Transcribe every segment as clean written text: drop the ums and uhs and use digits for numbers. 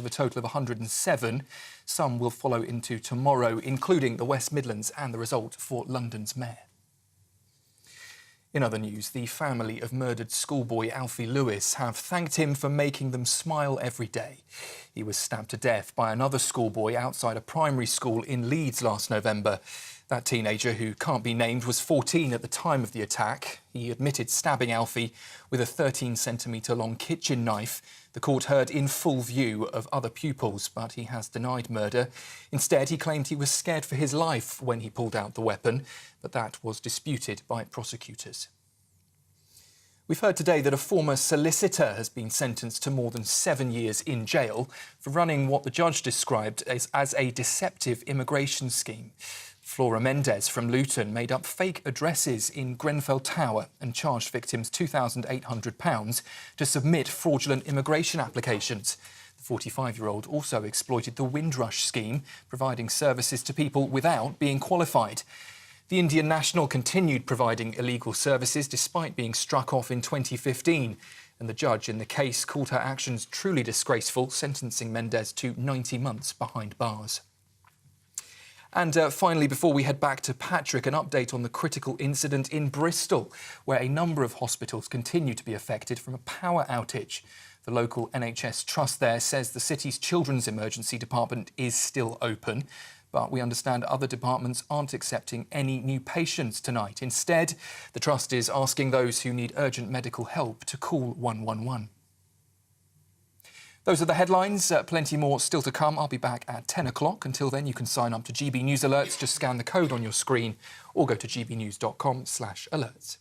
a total of 107. Some will follow into tomorrow, including the West Midlands and the result for London's mayor. In other news, the family of murdered schoolboy Alfie Lewis have thanked him for making them smile every day. He was stabbed to death by another schoolboy outside a primary school in Leeds last November. That teenager, who can't be named, was 14 at the time of the attack. He admitted stabbing Alfie with a 13-centimetre long kitchen knife. The court heard in full view of other pupils, but he has denied murder. Instead, he claimed he was scared for his life when he pulled out the weapon, but that was disputed by prosecutors. We've heard today that a former solicitor has been sentenced to more than 7 years in jail for running what the judge described as a deceptive immigration scheme. Flora Mendez from Luton made up fake addresses in Grenfell Tower and charged victims £2,800 to submit fraudulent immigration applications. The 45-year-old also exploited the Windrush scheme, providing services to people without being qualified. The Indian national continued providing illegal services despite being struck off in 2015, and the judge in the case called her actions truly disgraceful, sentencing Mendez to 90 months behind bars. And finally, before we head back to Patrick, an update on the critical incident in Bristol, where a number of hospitals continue to be affected from a power outage. The local NHS trust there says the city's children's emergency department is still open, but we understand other departments aren't accepting any new patients tonight. Instead, the trust is asking those who need urgent medical help to call 111. Those are the headlines. Plenty more still to come. I'll be back at 10 o'clock. Until then, you can sign up to GB News Alerts. Just scan the code on your screen or go to gbnews.com/alerts.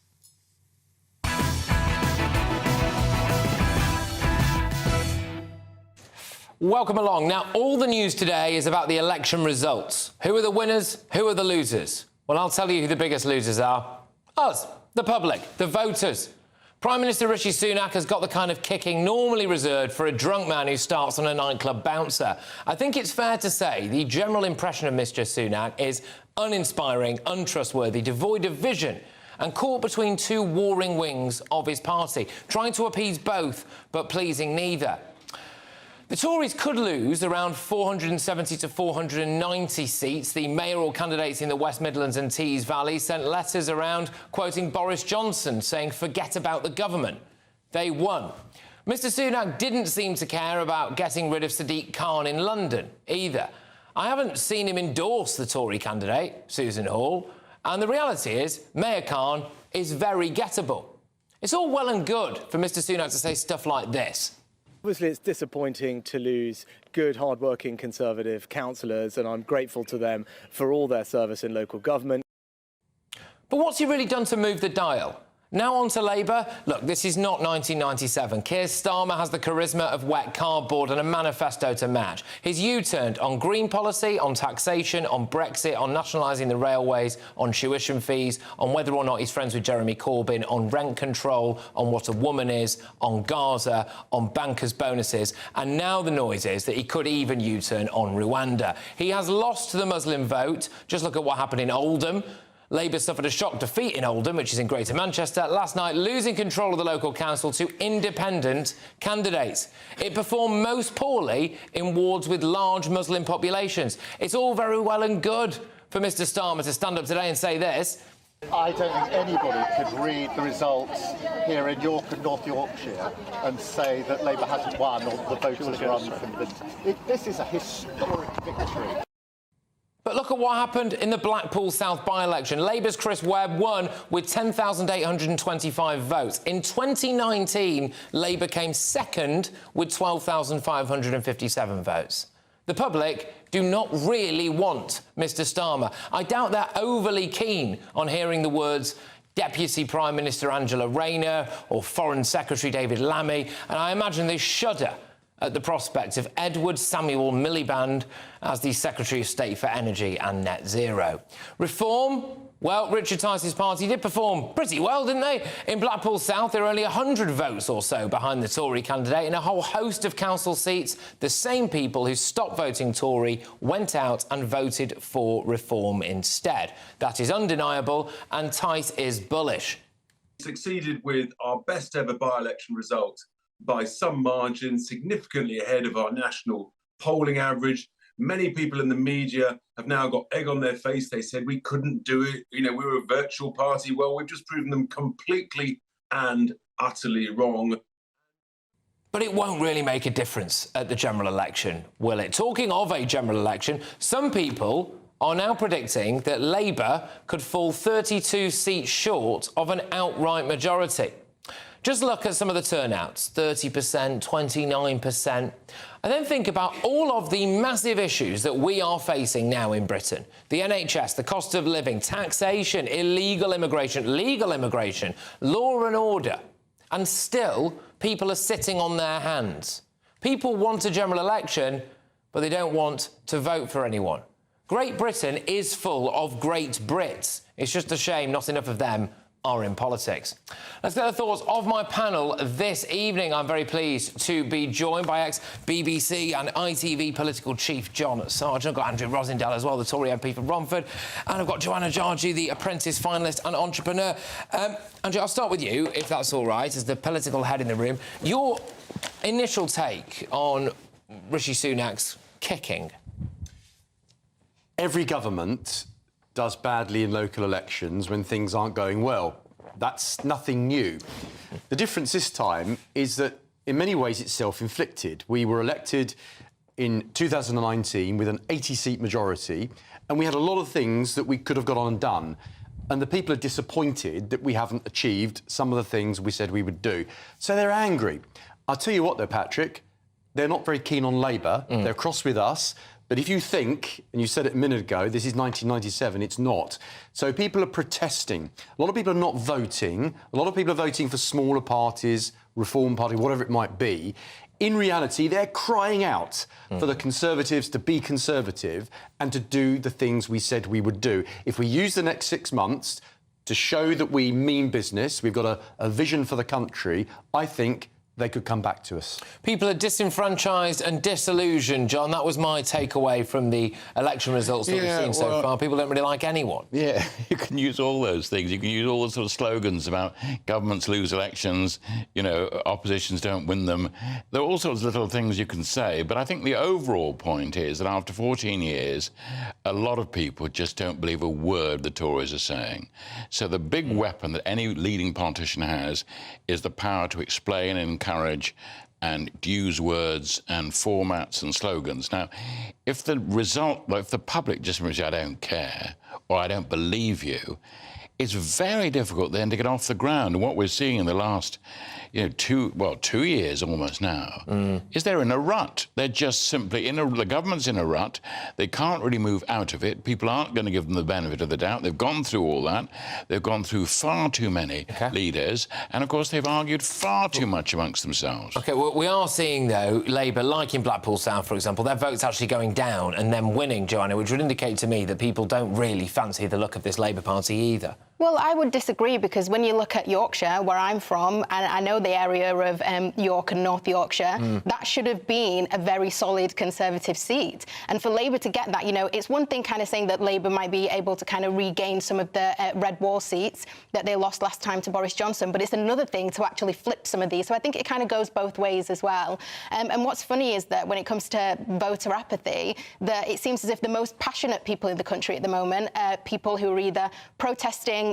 Welcome along. Now, all the news today is about the election results. Who are the winners? Who are the losers? Well, I'll tell you who the biggest losers are. Us, the public, the voters. Prime Minister Rishi Sunak has got the kind of kicking normally reserved for a drunk man who starts on a nightclub bouncer. I think it's fair to say the general impression of Mr Sunak is uninspiring, untrustworthy, devoid of vision, and caught between two warring wings of his party, trying to appease both but pleasing neither. The Tories could lose around 470 to 490 seats. The mayoral candidates in the West Midlands and Tees Valley sent letters around quoting Boris Johnson, saying, "Forget about the government." They won. Mr Sunak didn't seem to care about getting rid of Sadiq Khan in London either. I haven't seen him endorse the Tory candidate, Susan Hall, and the reality is Mayor Khan is very gettable. It's all well and good for Mr Sunak to say stuff like this. Obviously, it's disappointing to lose good, hard-working Conservative councillors, and I'm grateful to them for all their service in local government. But what's he really done to move the dial? Now on to Labour. Look, this is not 1997. Keir Starmer has the charisma of wet cardboard and a manifesto to match. He's U-turned on green policy, on taxation, on Brexit, on nationalising the railways, on tuition fees, on whether or not he's friends with Jeremy Corbyn, on rent control, on what a woman is, on Gaza, on bankers' bonuses, and now the noise is that he could even U-turn on Rwanda. He has lost the Muslim vote. Just look at what happened in Oldham. Labour suffered a shock defeat in Oldham, which is in Greater Manchester, last night, losing control of the local council to independent candidates. It performed most poorly in wards with large Muslim populations. It's all very well and good for Mr Starmer to stand up today and say this. I don't think anybody could read the results here in York and North Yorkshire and say that Labour hasn't won or the voters are unconvinced. This is a historic victory. But look at what happened in the Blackpool South by-election. Labour's Chris Webb won with 10,825 votes. In 2019, Labour came second with 12,557 votes. The public do not really want Mr Starmer. I doubt they're overly keen on hearing the words Deputy Prime Minister Angela Rayner or Foreign Secretary David Lammy, and I imagine they shudder at the prospect of Edward Samuel Miliband as the Secretary of State for Energy and Net Zero. Reform? Well, Richard Tice's party did perform pretty well, didn't they? In Blackpool South, there are only 100 votes or so behind the Tory candidate. In a whole host of council seats, the same people who stopped voting Tory went out and voted for Reform instead. That is undeniable, and Tice is bullish. Succeeded with our best ever by-election result by some margin, significantly ahead of our national polling average. Many people in the media have now got egg on their face. They said we couldn't do it. You know, we were a virtual party. Well, we've just proven them completely and utterly wrong. But it won't really make a difference at the general election, will it? Talking of a general election, some people are now predicting that Labour could fall 32 seats short of an outright majority. Just look at some of the turnouts, 30%, 29%, and then think about all of the massive issues that we are facing now in Britain. The NHS, the cost of living, taxation, illegal immigration, legal immigration, law and order. And still, people are sitting on their hands. People want a general election, but they don't want to vote for anyone. Great Britain is full of great Brits. It's just a shame not enough of them are in politics. Let's get the thoughts of my panel this evening. I'm very pleased to be joined by ex-BBC and ITV political chief John Sargent. I've got Andrew Rosindell as well, the Tory MP for Romford. And I've got Joanna Jargi, the Apprentice finalist and entrepreneur. Andrew, I'll start with you, if that's all right, as the political head in the room. Your initial take on Rishi Sunak's kicking? Every government does badly in local elections when things aren't going well. That's nothing new. The difference this time is that, in many ways, it's self-inflicted. We were elected in 2019 with an 80-seat majority, and we had a lot of things that we could have got on and done. And the people are disappointed that we haven't achieved some of the things we said we would do. So they're angry. I'll tell you what, though, Patrick, they're not very keen on Labour. They're cross with us. But if you think, and you said it a minute ago, this is 1997, it's not. So people are protesting. A lot of people are not voting. A lot of people are voting for smaller parties, Reform Party, whatever it might be. In reality, they're crying out for the Conservatives to be conservative and to do the things we said we would do. If we use the next 6 months to show that we mean business, we've got a vision for the country, I think they could come back to us. People are disenfranchised and disillusioned, John. That was my takeaway from the election results that we've seen so far. People don't really like anyone. Yeah, you can use all those things. You can use all the sort of slogans about governments lose elections, you know, oppositions don't win them. There are all sorts of little things you can say, but I think the overall point is that after 14 years, a lot of people just don't believe a word the Tories are saying. So the big weapon that any leading politician has is the power to explain and encourage and use words and formats and slogans. Now, if the result, like if the public just says, I don't care, or I don't believe you, it's very difficult then to get off the ground. And what we're seeing in the last, 2 years almost now, is they're in a rut. They're just simply the government's in a rut. They can't really move out of it. People aren't going to give them the benefit of the doubt. They've gone through all that. They've gone through far too many leaders. And, of course, they've argued far too much amongst themselves. OK, well, we are seeing, though, Labour, like in Blackpool South, for example, their votes actually going down and then winning, Joanna, which would indicate to me that people don't really fancy the look of this Labour Party either. Well, I would disagree, because when you look at Yorkshire, where I'm from, and I know the area of York and North Yorkshire, that should have been a very solid Conservative seat. And for Labour to get that, it's one thing kind of saying that Labour might be able to kind of regain some of the red wall seats that they lost last time to Boris Johnson, but it's another thing to actually flip some of these. So I think it kind of goes both ways as well. And what's funny is that when it comes to voter apathy, that it seems as if the most passionate people in the country at the moment are people who are either protesting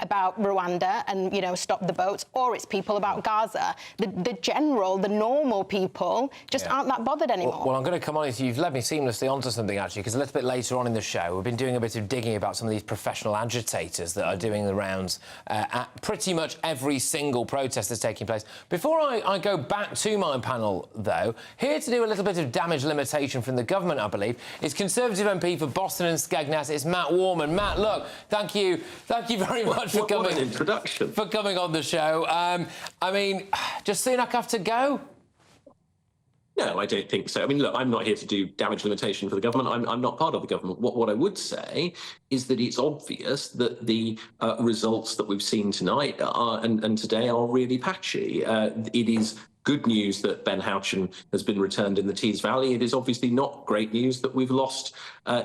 about Rwanda and, stop the boats, or it's people about Gaza. The normal people just aren't that bothered anymore. Well, I'm going to come on. You've led me seamlessly onto something, actually, because a little bit later on in the show, we've been doing a bit of digging about some of these professional agitators that are doing the rounds at pretty much every single protest that's taking place. Before I go back to my panel, though, here to do a little bit of damage limitation from the government, I believe, is Conservative MP for Boston and Skegness. It's Matt Warman. Matt, look, thank you very much for coming. What an introduction. For coming on the show. I mean, does Sunak have to go? No, I don't think so. I mean, look, I'm not here to do damage limitation for the government. I'm not part of the government. What I would say is that it's obvious that the results that we've seen tonight and today are really patchy. It is good news that Ben Houchen has been returned in the Tees Valley. It is obviously not great news that we've lost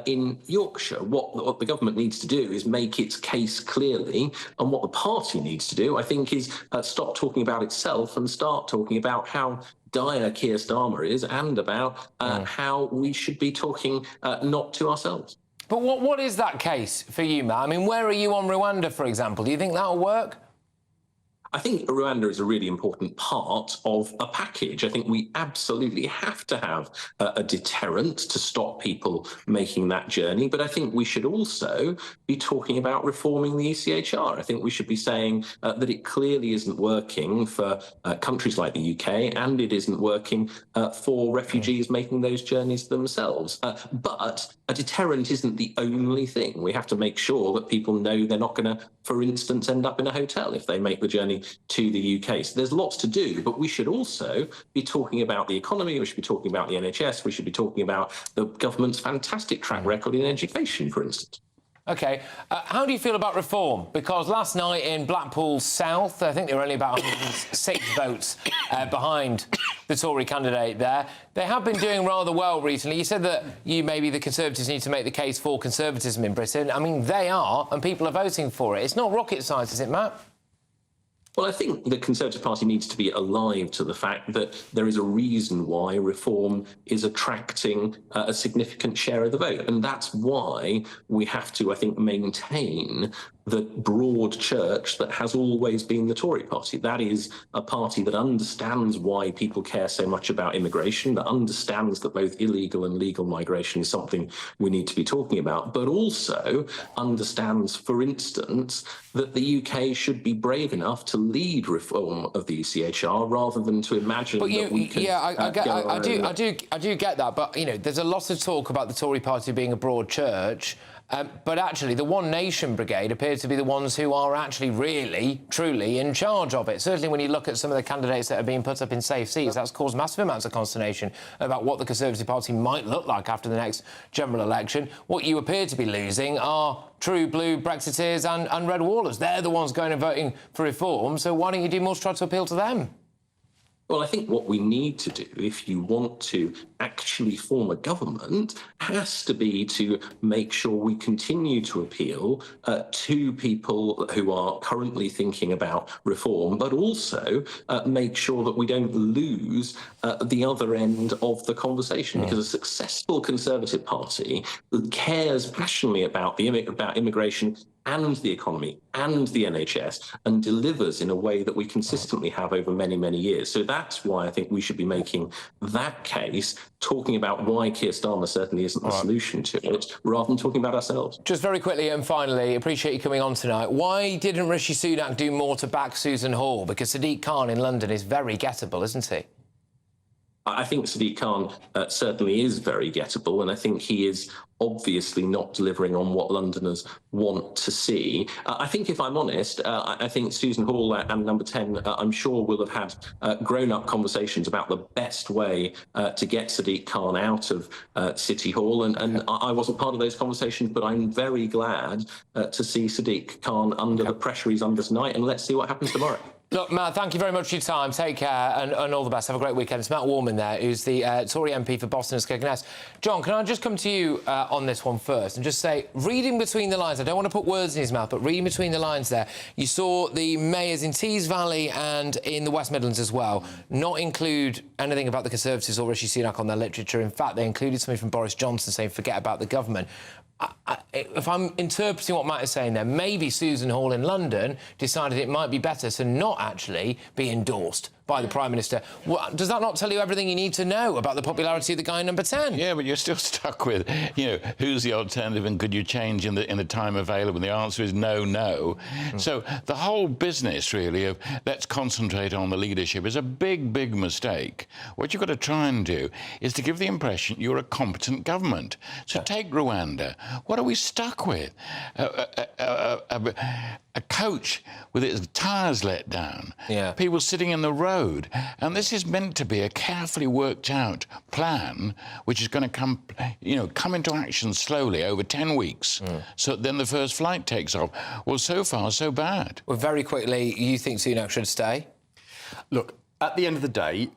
in Yorkshire. What the government needs to do is make its case clearly, and what the party needs to do, I think, is stop talking about itself and start talking about how dire Keir Starmer is, and about how we should be talking not to ourselves. But what is that case for you, Matt? I mean, where are you on Rwanda, for example? Do you think that'll work? I think Rwanda is a really important part of a package. I think we absolutely have to have a deterrent to stop people making that journey. But I think we should also be talking about reforming the ECHR. I think we should be saying that it clearly isn't working for countries like the UK, and it isn't working for refugees making those journeys themselves. But a deterrent isn't the only thing. We have to make sure that people know they're not going to, for instance, end up in a hotel if they make the journey to the UK. So there's lots to do, but we should also be talking about the economy, we should be talking about the NHS, we should be talking about the government's fantastic track record in education, for instance. OK. How do you feel about reform? Because last night in Blackpool South, I think there were only about 106 votes behind the Tory candidate there. They have been doing rather well recently. You said that maybe the Conservatives need to make the case for conservatism in Britain. I mean, they are, and people are voting for it. It's not rocket science, is it, Matt? Well, I think the Conservative Party needs to be alive to the fact that there is a reason why reform is attracting a significant share of the vote. And that's why we have to, I think, maintain the broad church that has always been the Tory party. That is a party that understands why people care so much about immigration, that understands that both illegal and legal migration is something we need to be talking about, but also understands, for instance, that the UK should be brave enough to lead reform of the ECHR rather than to imagine that we can... Yeah, I do get that, but, you know, there's a lot of talk about the Tory party being a broad church. But actually, the One Nation Brigade appear to be the ones who are actually really, truly in charge of it. Certainly when you look at some of the candidates that are being put up in safe seats, that's caused massive amounts of consternation about what the Conservative Party might look like after the next general election. What you appear to be losing are true blue Brexiteers and red wallers. They're the ones going and voting for reform, so why don't you do more to try to appeal to them? Well, I think what we need to do, if you want to actually form a government, has to be to make sure we continue to appeal to people who are currently thinking about reform, but also make sure that we don't lose the other end of the conversation, because a successful Conservative Party cares passionately about immigration and the economy and the NHS, and delivers in a way that we consistently have over many, many years. So that's why I think we should be making that case, talking about why Keir Starmer certainly isn't the solution to it, rather than talking about ourselves. Just very quickly and finally, appreciate you coming on tonight. Why didn't Rishi Sunak do more to back Susan Hall? Because Sadiq Khan in London is very gettable, isn't he? I think Sadiq Khan certainly is very gettable, and I think he is obviously not delivering on what Londoners want to see. I think, if I'm honest, I think Susan Hall and Number 10, I'm sure, will have had grown-up conversations about the best way to get Sadiq Khan out of City Hall, and I wasn't part of those conversations, but I'm very glad to see Sadiq Khan under the pressure he's under tonight, and let's see what happens tomorrow. Look, Matt, thank you very much for your time. Take care and all the best. Have a great weekend. It's Matt Warman there, who's the Tory MP for Boston and Skegness. John, can I just come to you on this one first and just say, reading between the lines, I don't want to put words in his mouth, but reading between the lines there, you saw the mayors in Tees Valley and in the West Midlands as well not include anything about the Conservatives or Rishi Sunak on their literature. In fact, they included something from Boris Johnson saying, forget about the government. If I'm interpreting what Matt is saying there, maybe Susan Hall in London decided it might be better to not actually be endorsed by the Prime Minister. Does that not tell you everything you need to know about the popularity of the guy Number 10? Yeah, but you're still stuck with, you know, who's the alternative and could you change in the time available? And the answer is no. So the whole business, really, of let's concentrate on the leadership is a big, big mistake. What you've got to try and do is to give the impression you're a competent government. So take Rwanda. What are we stuck with? A coach with its tyres let down. Yeah. People sitting in the road. And this is meant to be a carefully worked out plan which is going to come into action slowly over 10 weeks. So then the first flight takes off. Well, so far, so bad. Well, very quickly, you think Sunak should stay? Look, At the end of the day,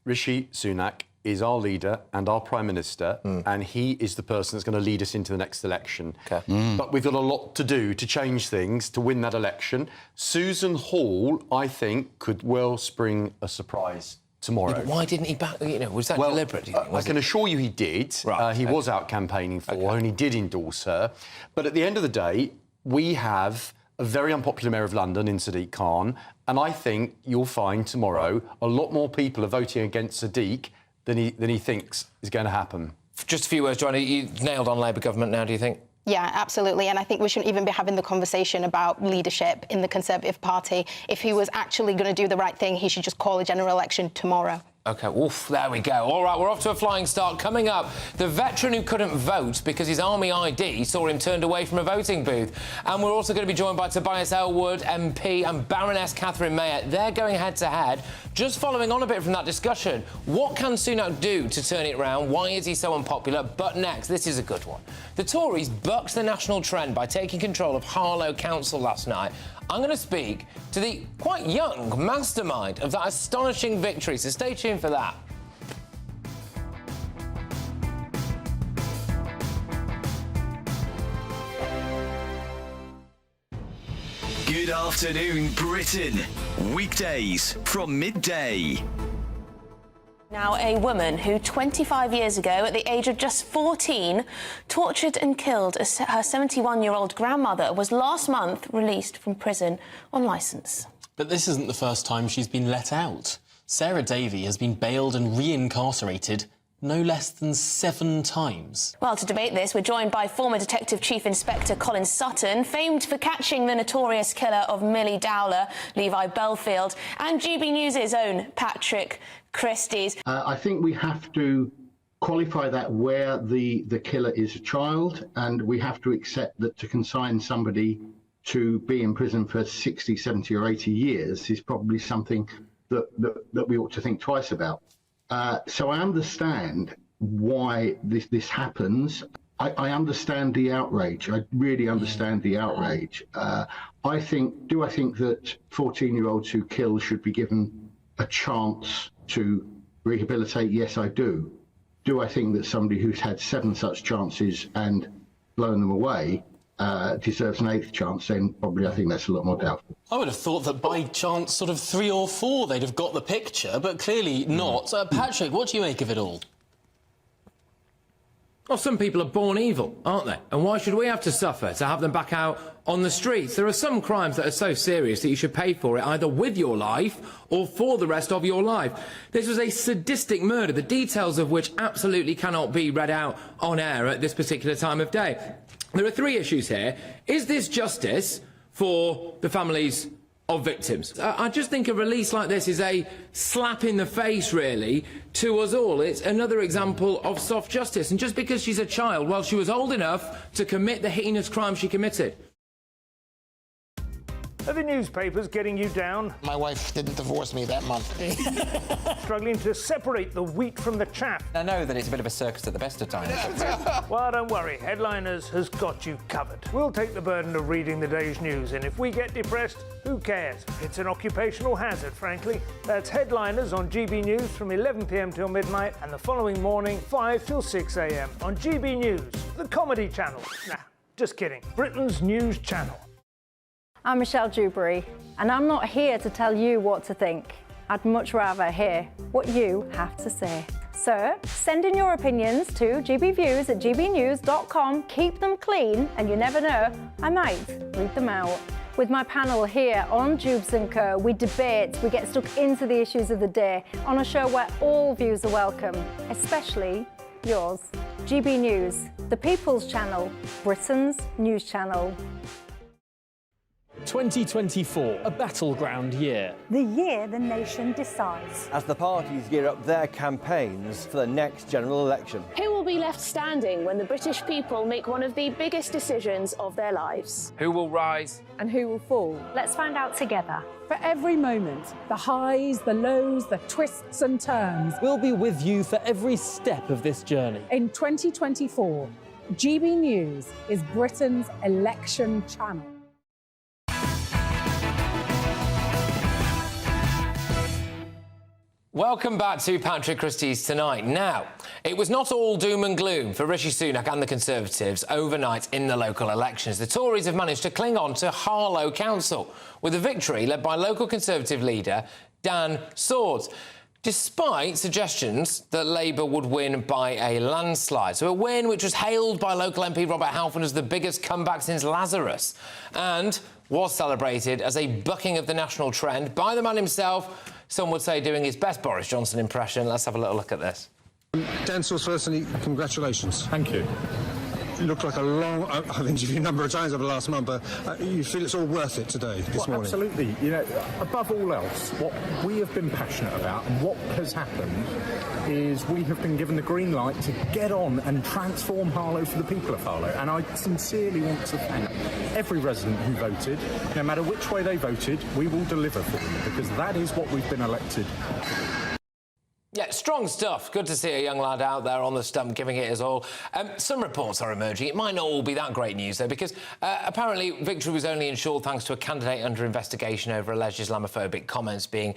Rishi Sunak is our leader and our Prime Minister, and he is the person that's going to lead us into the next election. But we've got a lot to do to change things, to win that election. Susan Hall, I think, could well spring a surprise tomorrow. Yeah, why didn't he back? You know, was that deliberate? Do you think? I can assure you he did. Right, he was out campaigning for her and he did endorse her. But at the end of the day, we have a very unpopular Mayor of London in Sadiq Khan, and I think you'll find tomorrow a lot more people are voting against Sadiq than he thinks is going to happen. Just a few words, Joanna. You nailed on Labour government now, do you think? Yeah, absolutely. And I think we shouldn't even be having the conversation about leadership in the Conservative Party. If he was actually going to do the right thing, he should just call a general election tomorrow. OK, oof, there we go. All right, we're off to a flying start. Coming up, the veteran who couldn't vote because his army ID saw him turned away from a voting booth. And we're also going to be joined by Tobias Ellwood, MP, and Baroness Catherine Mayer. They're going head-to-head. Just following on a bit from that discussion, what can Sunak do to turn it round? Why is he so unpopular? But next, this is a good one. The Tories bucked the national trend by taking control of Harlow Council last night. I'm going to speak to the quite young mastermind of that astonishing victory, so stay tuned for that. Good afternoon, Britain. Weekdays from midday. Now, a woman who 25 years ago, at the age of just 14, tortured and killed her 71-year-old grandmother was last month released from prison on licence. But this isn't the first time she's been let out. Sarah Davey has been bailed and reincarcerated no less than 7 times. Well, to debate this, we're joined by former Detective Chief Inspector Colin Sutton, famed for catching the notorious killer of Millie Dowler, Levi Belfield, and GB News' own Patrick Christys. I think we have to qualify that where the killer is a child, and we have to accept that to consign somebody to be in prison for 60, 70 or 80 years is probably something that we ought to think twice about. So I understand why this happens. I understand the outrage. I really understand the outrage. I think that 14-year-olds who kill should be given a chance to rehabilitate? Yes, I do. Do I think that somebody who's had 7 such chances and blown them away deserves an 8th chance? Then probably I think that's a lot more doubtful. I would have thought that by chance, sort of 3 or 4, they'd have got the picture, but clearly not. Patrick, what do you make of it all? Well, some people are born evil, aren't they? And why should we have to suffer to have them back out on the streets? There are some crimes that are so serious that you should pay for it either with your life or for the rest of your life. This was a sadistic murder, the details of which absolutely cannot be read out on air at this particular time of day. There are 3 issues here. Is this justice for the families of victims? I just think a release like this is a slap in the face, really, to us all. It's another example of soft justice. And just because she's a child, well, she was old enough to commit the heinous crime she committed. Are the newspapers getting you down? My wife didn't divorce me that month. Struggling to separate the wheat from the chaff? I know that it's a bit of a circus at the best of times. Well, don't worry. Headliners has got you covered. We'll take the burden of reading the day's news, and if we get depressed, who cares? It's an occupational hazard, frankly. That's Headliners on GB News from 11 p.m. till midnight, and the following morning, 5 till 6 a.m. on GB News, the comedy channel. Nah, just kidding. Britain's news channel. I'm Michelle Dewberry, and I'm not here to tell you what to think. I'd much rather hear what you have to say. So, send in your opinions to gbviews@gbnews.com. Keep them clean, and you never know, I might read them out. With my panel here on Jubes & Co, we debate, we get stuck into the issues of the day on a show where all views are welcome, especially yours. GB News, the People's Channel, Britain's news channel. 2024, a battleground year. The year the nation decides. As the parties gear up their campaigns for the next general election. Who will be left standing when the British people make one of the biggest decisions of their lives? Who will rise? And who will fall? Let's find out together. For every moment, the highs, the lows, the twists and turns. We'll be with you for every step of this journey. In 2024, GB News is Britain's election channel. Welcome back to Patrick Christys Tonight. Now, it was not all doom and gloom for Rishi Sunak and the Conservatives overnight in the local elections. The Tories have managed to cling on to Harlow Council with a victory led by local Conservative leader Dan Swords, despite suggestions that Labour would win by a landslide. So a win which was hailed by local MP Robert Halfon as the biggest comeback since Lazarus and was celebrated as a bucking of the national trend by the man himself, some would say doing his best Boris Johnson impression. Let's have a little look at this. Dan Swords, firstly, congratulations. Thank you. It looked like a long... I've interviewed you a number of times over the last month, but you feel it's all worth it today, this morning? Absolutely. You know, above all else, what we have been passionate about and what has happened is we have been given the green light to get on and transform Harlow for the people of Harlow. And I sincerely want to thank every resident who voted. No matter which way they voted, we will deliver for them, because that is what we've been elected. Yeah, strong stuff. Good to see a young lad out there on the stump giving it his all. Some reports are emerging. It might not all be that great news, though, because apparently victory was only ensured thanks to a candidate under investigation over alleged Islamophobic comments being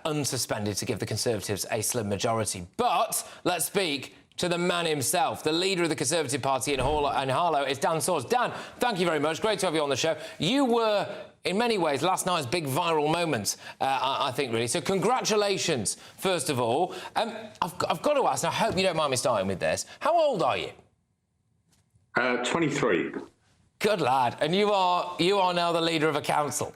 unsuspended to give the Conservatives a slim majority. But let's speak to the man himself, the leader of the Conservative Party in Harlow. It's Dan Swords. Dan, thank you very much. Great to have you on the show. You were, in many ways, last night's big viral moment, I think, really. So congratulations, first of all. I've got to ask, and I hope you don't mind me starting with this. How old are you? 23. Good lad. And you are now the leader of a council.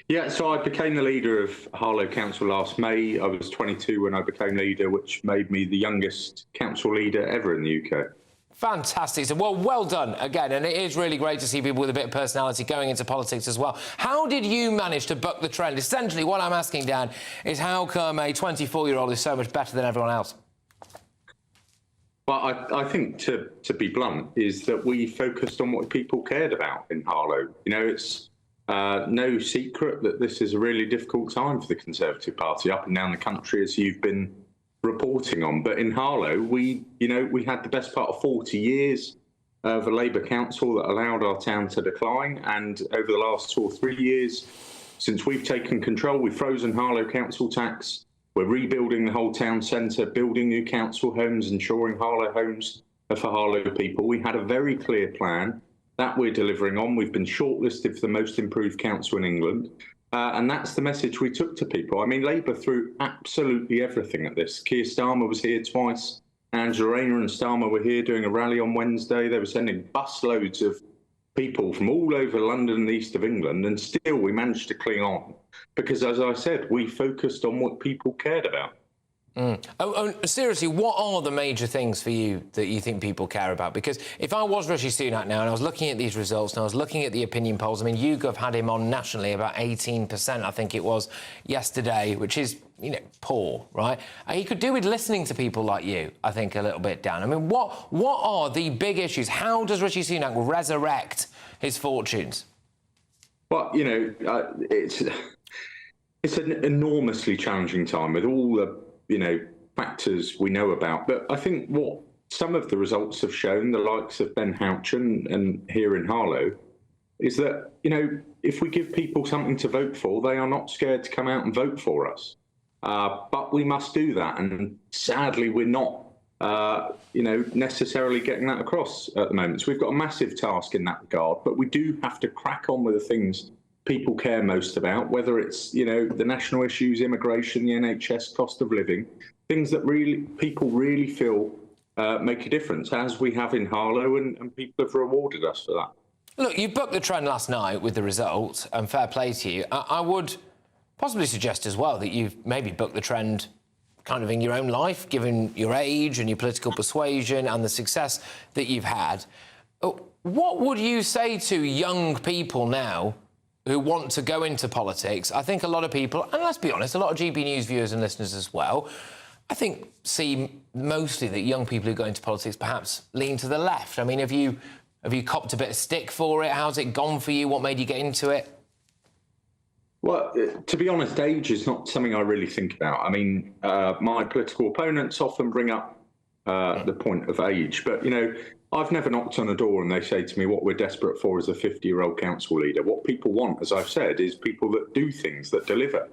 Yeah, so I became the leader of Harlow Council last May. I was 22 when I became leader, which made me the youngest council leader ever in the UK. Fantastic. So, well done again. And it is really great to see people with a bit of personality going into politics as well. How did you manage to buck the trend? Essentially, what I'm asking, Dan, is how come a 24-year-old is so much better than everyone else? Well, I think, to be blunt, is that we focused on what people cared about in Harlow. You know, it's no secret that this is a really difficult time for the Conservative Party up and down the country, as you've been reporting on. But in Harlow, we had the best part of 40 years of a Labour council that allowed our town to decline. And over the last 2 or 3 years, since we've taken control, we've frozen Harlow council tax. We're rebuilding the whole town centre, building new council homes, ensuring Harlow homes are for Harlow people. We had a very clear plan that we're delivering on. We've been shortlisted for the most improved council in England. And that's the message we took to people. I mean, Labour threw absolutely everything at this. Keir Starmer was here twice. Angela Rayner and Starmer were here doing a rally on Wednesday. They were sending busloads of people from all over London and the east of England, and still we managed to cling on. Because, as I said, we focused on what people cared about. Seriously, what are the major things for you that you think people care about? Because if I was Rishi Sunak now and I was looking at these results and I was looking at the opinion polls, I mean, YouGov had him on nationally about 18%, I think it was, yesterday, which is, you know, poor, right? He could do with listening to people like you, I think, a little bit, Dan. I mean, what are the big issues? How does Rishi Sunak resurrect his fortunes? Well, you know, it's an enormously challenging time with all the factors we know about. But I think what some of the results have shown, the likes of Ben Houchen and here in Harlow, is that, you know, if we give people something to vote for, they are not scared to come out and vote for us. But we must do that. And sadly, we're not, necessarily getting that across at the moment. So we've got a massive task in that regard, but we do have to crack on with the things people care most about, whether it's, you know, the national issues, immigration, the NHS, cost of living, things that people really feel make a difference, as we have in Harlow, and people have rewarded us for that. Look, you bucked the trend last night with the result, and fair play to you. I would possibly suggest as well that you've maybe bucked the trend kind of in your own life, given your age and your political persuasion and the success that you've had. What would you say to young people now who want to go into politics? I think a lot of people, and let's be honest, a lot of GB News viewers and listeners as well, I think see mostly that young people who go into politics perhaps lean to the left. I mean, have you copped a bit of stick for it? How's it gone for you? What made you get into it? Well, to be honest, age is not something I really think about. I mean, my political opponents often bring up the point of age, but, you know, I've never knocked on a door and they say to me, what we're desperate for is a 50-year-old council leader. What people want, as I've said, is people that do things, that deliver.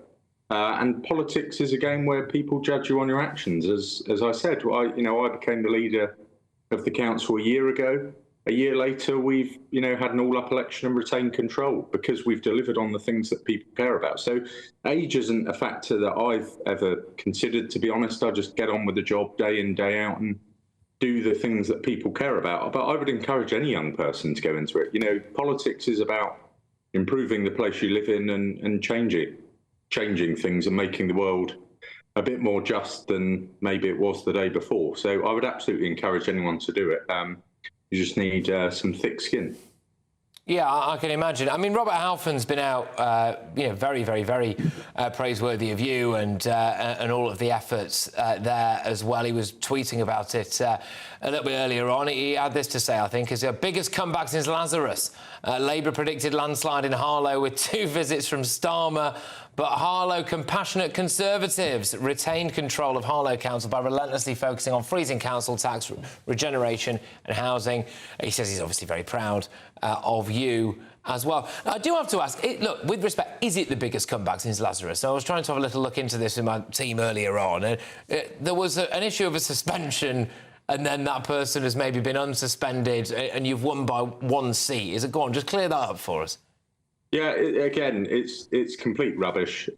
And politics is a game where people judge you on your actions. As I said, I became the leader of the council a year ago. A year later, we've had an all-up election and retained control because we've delivered on the things that people care about. So age isn't a factor that I've ever considered, to be honest. I just get on with the job day in, day out and do the things that people care about. But I would encourage any young person to go into it. Politics is about improving the place you live in and changing things and making the world a bit more just than maybe it was the day before. So I would absolutely encourage anyone to do it. You just need some thick skin. Yeah, I can imagine. I mean, Robert Halfon's been out, very, very, very praiseworthy of you and all of the efforts there as well. He was tweeting about it a little bit earlier on. He had this to say, I think, is the biggest comeback since Lazarus. Labour predicted landslide in Harlow with 2 visits from Starmer, but Harlow compassionate Conservatives retained control of Harlow Council by relentlessly focusing on freezing council tax, regeneration and housing. He says he's obviously very proud of you as well. I do have to ask, look, with respect, is it the biggest comeback since Lazarus? So I was trying to have a little look into this with my team earlier on, and there was an issue of a suspension, and then that person has maybe been unsuspended, and you've won by 1 seat. Is it? Go on, just clear that up for us. Yeah, again, it's complete rubbish.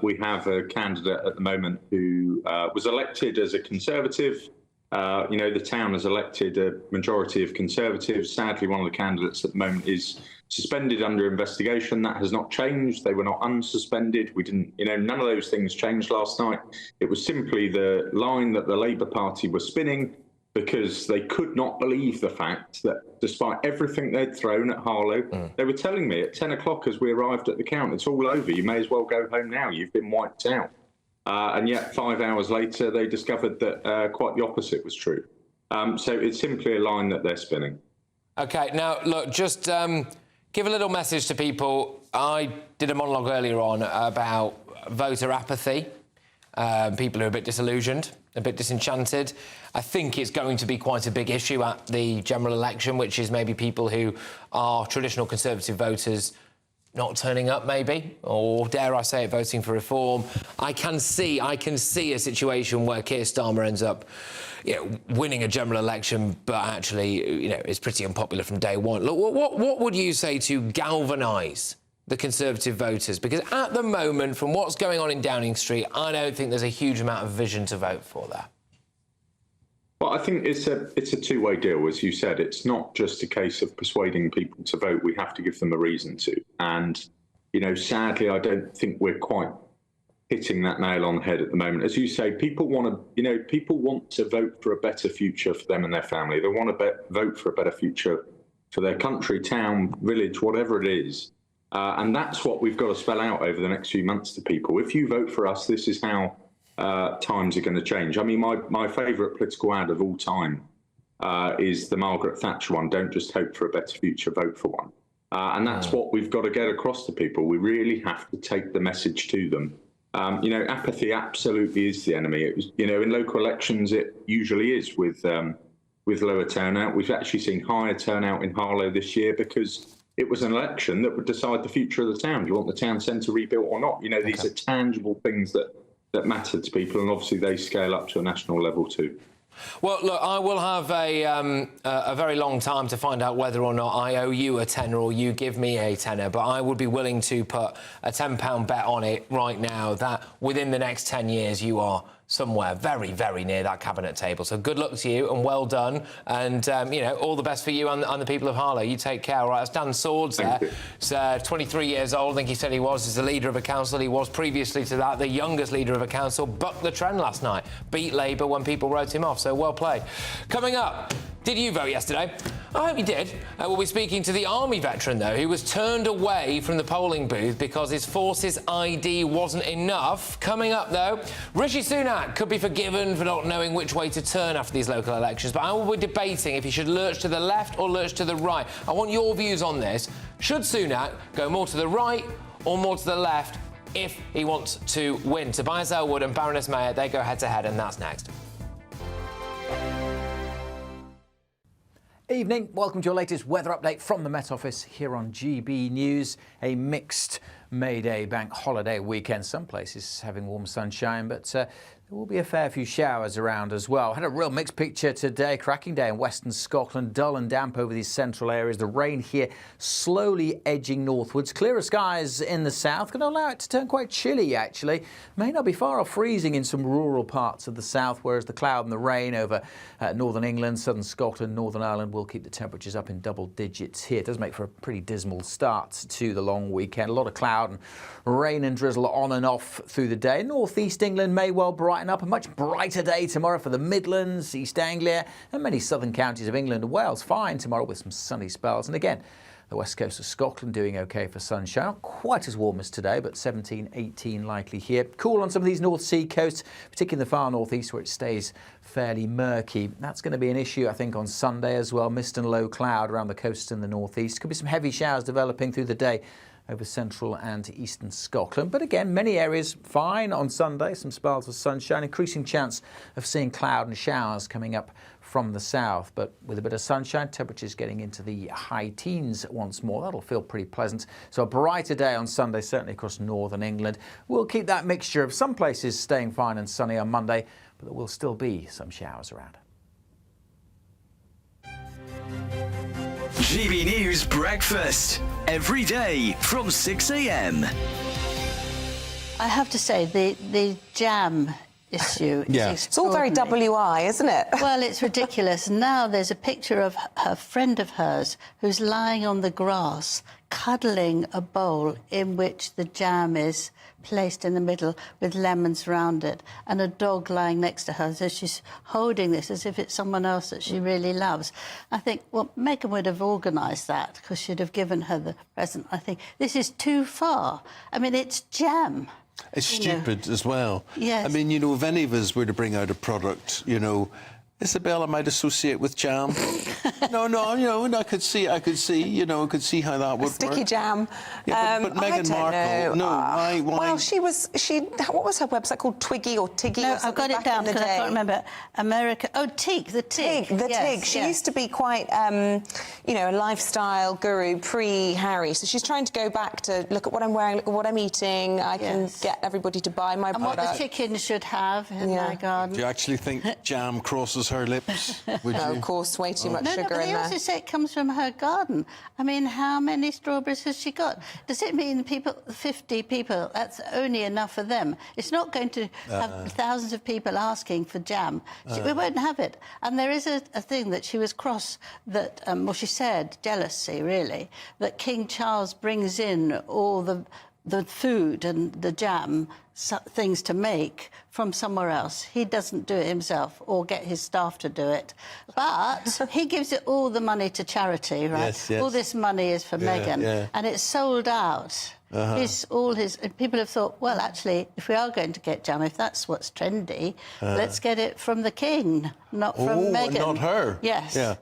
We have a candidate at the moment who was elected as a Conservative. The town has elected a majority of Conservatives. Sadly, one of the candidates at the moment is suspended under investigation. That has not changed. They were not unsuspended. We didn't, none of those things changed last night. It was simply the line that the Labour Party were spinning because they could not believe the fact that despite everything they'd thrown at Harlow, they were telling me at 10 o'clock as we arrived at the count, it's all over. You may as well go home now. You've been wiped out. And yet 5 hours later, they discovered that quite the opposite was true. So it's simply a line that they're spinning. OK, now, look, just give a little message to people. I did a monologue earlier on about voter apathy, people who are a bit disillusioned, a bit disenchanted. I think it's going to be quite a big issue at the general election, which is maybe people who are traditional Conservative voters not turning up, maybe, or dare I say it, voting for reform. I can see a situation where Keir Starmer ends up, winning a general election, but actually, is pretty unpopular from day one. Look, what would you say to galvanise the Conservative voters? Because at the moment, from what's going on in Downing Street, I don't think there's a huge amount of vision to vote for there. Well, I think it's a two-way deal, as you said. It's not just a case of persuading people to vote. We have to give them a reason to. And, sadly, I don't think we're quite hitting that nail on the head at the moment. As you say, people want to vote for a better future for them and their family. They want to vote for a better future for their country, town, village, whatever it is. And that's what we've got to spell out over the next few months to people. If you vote for us, this is how times are going to change. I mean, my favourite political ad of all time is the Margaret Thatcher one, don't just hope for a better future, vote for one. And that's what we've got to get across to people. We really have to take the message to them. Apathy absolutely is the enemy. It was, in local elections, it usually is with lower turnout. We've actually seen higher turnout in Harlow this year because it was an election that would decide the future of the town. Do you want the town centre rebuilt or not? These are tangible things that matter to people, and obviously they scale up to a national level too. Well, look, I will have a very long time to find out whether or not I owe you a tenner or you give me a tenner, but I would be willing to put a £10 bet on it right now that within the next 10 years you are somewhere very, very near that cabinet table. So good luck to you and well done. And, all the best for you and the people of Harlow. You take care. All right, that's Dan Swords there. He's 23 years old, I think he said he was. He's the leader of a council. He was previously to that the youngest leader of a council. Bucked the trend last night. Beat Labour when people wrote him off. So well played. Coming up, did you vote yesterday? I hope you did. We'll be speaking to the Army veteran, though, who was turned away from the polling booth because his force's ID wasn't enough. Coming up, though, Rishi Sunak could be forgiven for not knowing which way to turn after these local elections, but I will be debating if he should lurch to the left or lurch to the right. I want your views on this. Should Sunak go more to the right or more to the left if he wants to win? Tobias Elwood and Baroness Mayer, they go head-to-head, and that's next. Evening, welcome to your latest weather update from the Met Office here on GB News. A mixed May Day bank holiday weekend. Some places having warm sunshine, but there will be a fair few showers around as well. Had a real mixed picture today. Cracking day in western Scotland, dull and damp over these central areas. The rain here slowly edging northwards. Clearer skies in the south going to allow it to turn quite chilly, actually. May not be far off freezing in some rural parts of the south, whereas the cloud and the rain over northern England, southern Scotland, Northern Ireland will keep the temperatures up in double digits here. It does make for a pretty dismal start to the long weekend. A lot of cloud and rain and drizzle on and off through the day. Northeast England may well brighten up. A much brighter day tomorrow for the Midlands, East Anglia and many southern counties of England and Wales. Fine tomorrow with some sunny spells. And again, the west coast of Scotland doing OK for sunshine. Not quite as warm as today, but 17, 18 likely here. Cool on some of these North Sea coasts, particularly in the far northeast where it stays fairly murky. That's going to be an issue, I think, on Sunday as well. Mist and low cloud around the coast in the northeast. Could be some heavy showers developing through the day over central and eastern Scotland. But again, many areas fine on Sunday, some spells of sunshine, increasing chance of seeing cloud and showers coming up from the south. But with a bit of sunshine, temperatures getting into the high teens once more. That'll feel pretty pleasant. So a brighter day on Sunday, certainly across northern England. We'll keep that mixture of some places staying fine and sunny on Monday, but there will still be some showers around. GB News Breakfast, every day from 6 a.m. I have to say, the jam issue is It's all very WI, isn't it? Well, it's ridiculous. Now there's a picture of a friend of hers who's lying on the grass, cuddling a bowl in which the jam is placed in the middle with lemons round it, and a dog lying next to her. So she's holding this as if it's someone else that she really loves. I think, well, Meghan would have organised that because she'd have given her the present. I think this is too far. I mean, it's jam. It's stupid as well. Yes. I mean, if any of us were to bring out a product, Isabella might associate with jam. No, I could see, I could see how that would Sticky work. jam. Yeah, but Meghan Markle, why? Well, what was her website called? Twiggy or Tiggy? No, or I've got it down because I can't remember. America. Oh, Tig, the Tig. Tig. She used to be quite, a lifestyle guru pre-Harry. So she's trying to go back to look at what I'm wearing, look at what I'm eating. I can get everybody to buy my product. And what the chickens should have in my garden. Do you actually think jam crosses her lips? Would you? Of course, way too much sugar but in they there. also say it comes from her garden. I mean, how many strawberries has she got? Does it mean 50 people, that's only enough for them? It's not going to have thousands of people asking for jam. We won't have it. And there is a thing that she was cross that, she said, jealousy, really, that King Charles brings in all the food and the jam things to make from somewhere else. He doesn't do it himself or get his staff to do it. But he gives it all the money to charity, right? Yes. All this money is for Meghan. And it's sold out. People have thought, well, actually, if we are going to get jam, if that's what's trendy, let's get it from the king, not from Meghan. Not her. Yes. Yeah.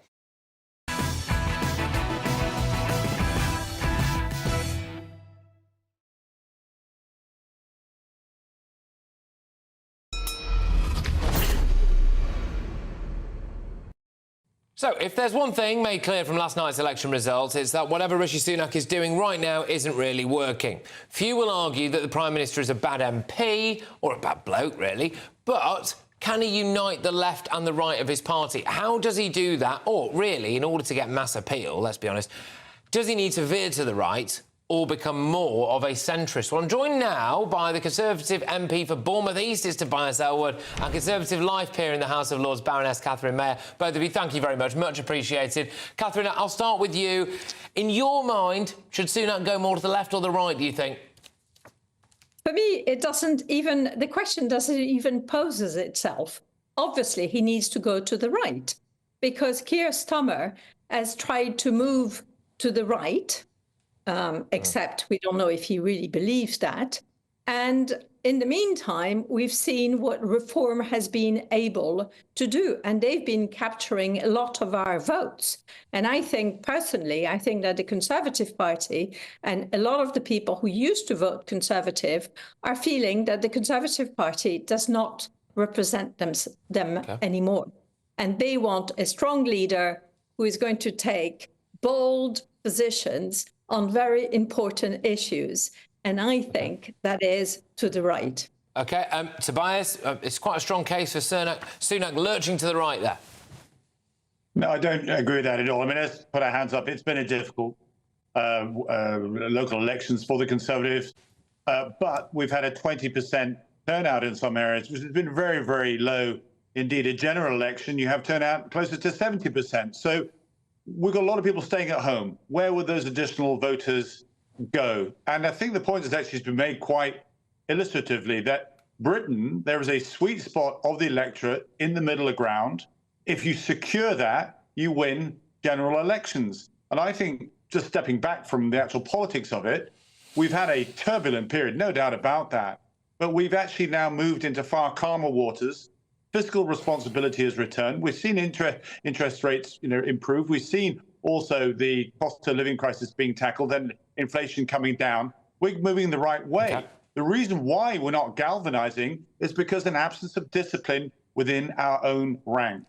So, if there's one thing made clear from last night's election results, it's that whatever Rishi Sunak is doing right now isn't really working. Few will argue that the Prime Minister is a bad MP, or a bad bloke, really, but can he unite the left and the right of his party? How does he do that? Or, really, in order to get mass appeal, let's be honest, does he need to veer to the right or become more of a centrist? Well, I'm joined now by the Conservative MP for Bournemouth East, is Tobias Elwood, and Conservative life peer in the House of Lords, Baroness Catherine Mayer. Both of you, thank you very much. Much appreciated. Catherine, I'll start with you. In your mind, should Sunak go more to the left or the right, do you think? For me, the question doesn't even poses itself. Obviously, he needs to go to the right, because Keir Starmer has tried to move to the right, except we don't know if he really believes that. And in the meantime, we've seen what Reform has been able to do, and they've been capturing a lot of our votes. And I think, personally, that the Conservative Party and a lot of the people who used to vote Conservative are feeling that the Conservative Party does not represent them anymore. And they want a strong leader who is going to take bold positions on very important issues. And I think that is to the right. OK, Tobias, it's quite a strong case for Sunak lurching to the right there. No, I don't agree with that at all. I mean, let's put our hands up. It's been a difficult local elections for the Conservatives, but we've had a 20% turnout in some areas, which has been very, very low indeed. A general election, you have turnout closer to 70%. So we've got a lot of people staying at home. Where would those additional voters go? And I think the point has actually been made quite illustratively that Britain, there is a sweet spot of the electorate in the middle of ground. If you secure that, you win general elections. And I think, just stepping back from the actual politics of it, we've had a turbulent period, no doubt about that. But we've actually now moved into far calmer waters. Fiscal responsibility has returned. We've seen interest rates, improve. We've seen also the cost of living crisis being tackled and inflation coming down. We're moving the right way. Okay. The reason why we're not galvanizing is because an absence of discipline within our own rank.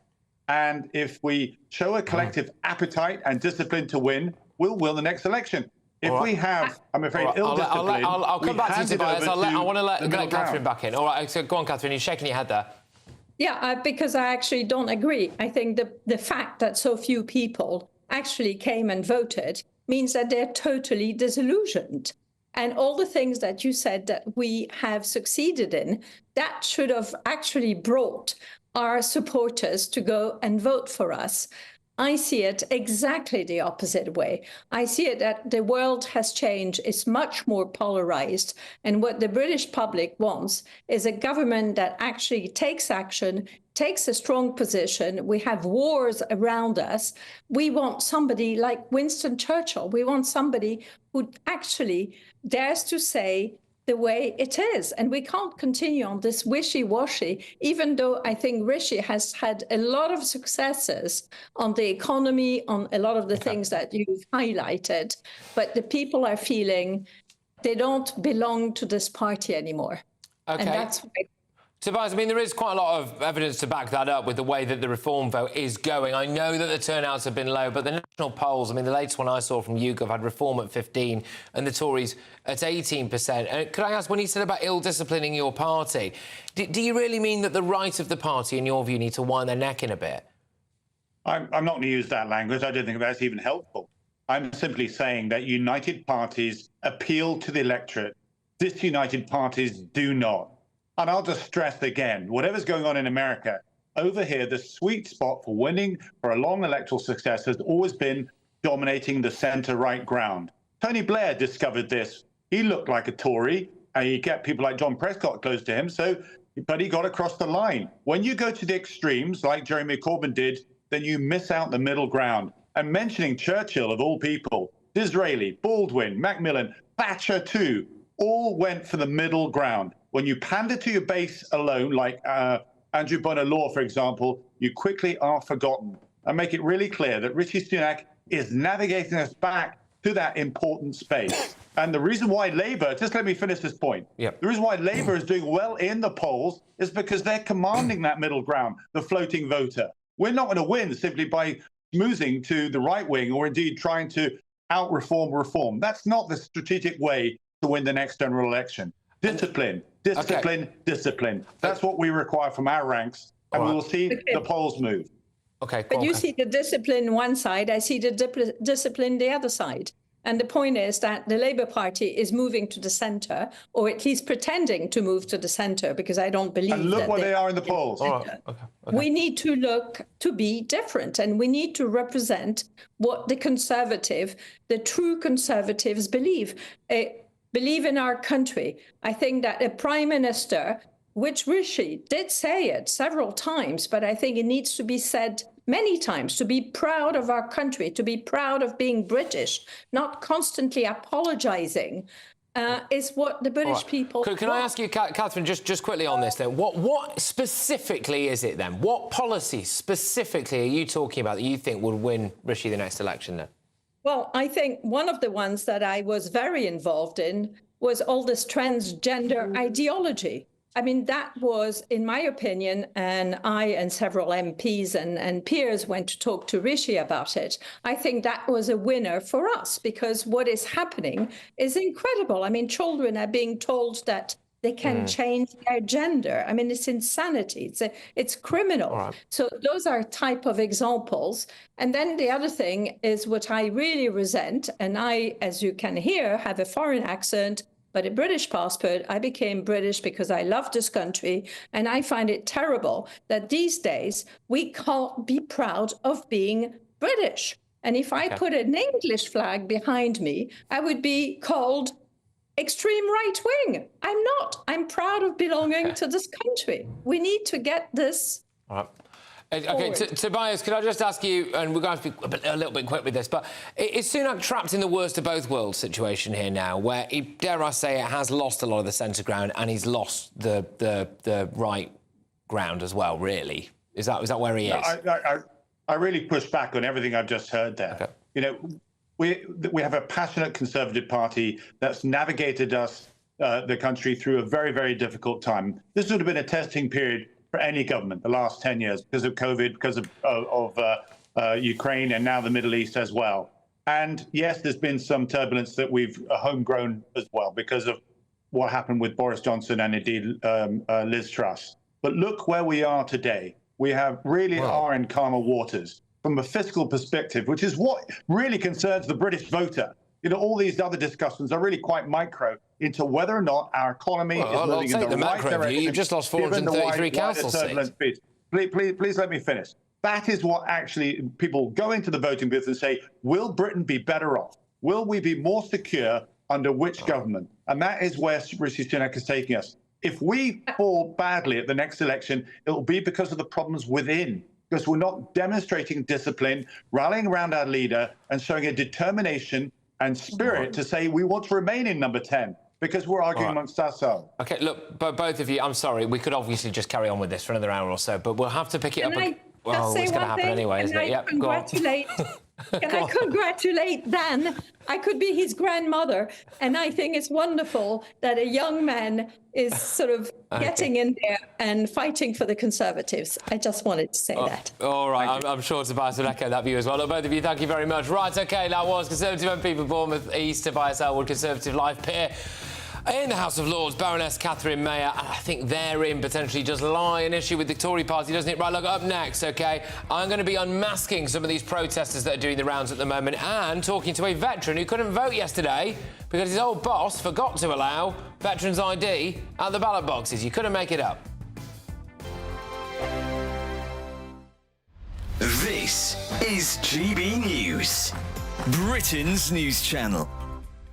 And if we show a collective appetite and discipline to win, we'll win the next election. If we have, I'm afraid, ill discipline, I'll come back to you, Tobias. I want to let Catherine back in. All right, so go on, Catherine. You're shaking your head there. Yeah, because I actually don't agree. I think the fact that so few people actually came and voted means that they're totally disillusioned. And all the things that you said that we have succeeded in, that should have actually brought our supporters to go and vote for us. I see it exactly the opposite way. I see it that the world has changed. It's much more polarized. And what the British public wants is a government that actually takes action, takes a strong position. We have wars around us. We want somebody like Winston Churchill. We want somebody who actually dares to say the way it is. And we can't continue on this wishy-washy, even though I think Rishi has had a lot of successes on the economy, on a lot of the things that you've highlighted. But the people are feeling they don't belong to this party anymore. Okay. And that's why. Tobias, I mean, there is quite a lot of evidence to back that up with the way that the reform vote is going. I know that the turnouts have been low, but the national polls, I mean, the latest one I saw from YouGov had Reform at 15 and the Tories at 18%. And could I ask, when you said about ill-disciplining your party, do you really mean that the right of the party, in your view, need to wind their neck in a bit? I'm not going to use that language. I don't think that's even helpful. I'm simply saying that united parties appeal to the electorate. Disunited parties do not. And I'll just stress again, whatever's going on in America, over here, the sweet spot for winning for a long electoral success has always been dominating the centre-right ground. Tony Blair discovered this. He looked like a Tory, and he kept people like John Prescott close to him, but he got across the line. When you go to the extremes, like Jeremy Corbyn did, then you miss out the middle ground. And mentioning Churchill, of all people, Disraeli, Baldwin, Macmillan, Thatcher too, all went for the middle ground. When you pander to your base alone, like Andrew Bonar-Law, for example, you quickly are forgotten. And make it really clear that Rishi Sunak is navigating us back to that important space. And the reason why Labour, just let me finish this point. Yep. The reason why Labour is doing well in the polls is because they're commanding that middle ground, the floating voter. We're not going to win simply by schmoozing to the right wing or indeed trying to out-reform. That's not the strategic way to win the next general election. Discipline. Discipline. That's what we require from our ranks, and we will see the polls move. Okay. But you see the discipline one side, I see the discipline the other side. And the point is that the Labour Party is moving to the centre, or at least pretending to move to the centre, because I don't believe and look where they are in the polls. Okay. We need to look to be different, and we need to represent what the true conservatives believe. Believe in our country. I think that a prime minister, which Rishi did say it several times, but I think it needs to be said many times, to be proud of our country, to be proud of being British, not constantly apologising, is what the British people Can I ask you, Catherine, just quickly on this then? What specifically is it then? What policy specifically are you talking about that you think would win Rishi the next election then? Well, I think one of the ones that I was very involved in was all this transgender ideology. I mean, that was, in my opinion, and I and several MPs and peers went to talk to Rishi about it. I think that was a winner for us because what is happening is incredible. I mean, children are being told that they can change their gender. I mean, it's insanity. It's criminal. Right. So those are type of examples. And then the other thing is what I really resent, and I, as you can hear, have a foreign accent, but a British passport. I became British because I love this country, and I find it terrible that these days we can't be proud of being British. And if I put an English flag behind me, I would be called extreme right wing. I'm not. I'm proud of belonging to this country. We need to get this. All right. Okay, Tobias, could I just ask you, and we're going to be a little bit quick with this, but is Sunak trapped in the worst of both worlds situation here now, where, dare I say it, has lost a lot of the centre ground and he's lost the right ground as well, really? Is that where he is? I really push back on everything I've just heard there. Okay. You know, we have a passionate Conservative Party that's navigated the country through a very, very difficult time. This would have been a testing period for any government the last 10 years because of COVID, because of Ukraine, and now the Middle East as well. And yes, there's been some turbulence that we've homegrown as well because of what happened with Boris Johnson and indeed Liz Truss. But look where we are today. We are in calmer waters from a fiscal perspective, which is what really concerns the British voter. You know, all these other discussions are really quite micro into whether or not our economy is moving in the right direction. You've just lost 433 council seats. Please let me finish. That is what actually people go into the voting booth and say, will Britain be better off? Will we be more secure under which government? And that is where Rishi Sunak is taking us. If we fall badly at the next election, it will be because of the problems within, because we're not demonstrating discipline, rallying around our leader and showing a determination and spirit to say we want to remain in number 10 because we're arguing amongst ourselves. OK, look, both of you, I'm sorry, we could obviously just carry on with this for another hour or so, but we'll have to pick it up. Well, it's going to happen anyway, isn't it? Yep, Can I congratulate Dan? I could be his grandmother, and I think it's wonderful that a young man is sort of getting in there and fighting for the Conservatives. I just wanted to say that. All right, I'm sure Tobias would echo that view as well. Look, both of you, thank you very much. Right, OK, that was Conservative MP for Bournemouth East, Tobias Elwood, Conservative Life peer in the House of Lords, Baroness Catherine Mayer. I think therein potentially does lie an issue with the Tory party, doesn't it? Right, look, up next, OK, I'm going to be unmasking some of these protesters that are doing the rounds at the moment and talking to a veteran who couldn't vote yesterday because his old boss forgot to allow Veterans ID at the ballot boxes. You couldn't make it up. This is GB News, Britain's news channel.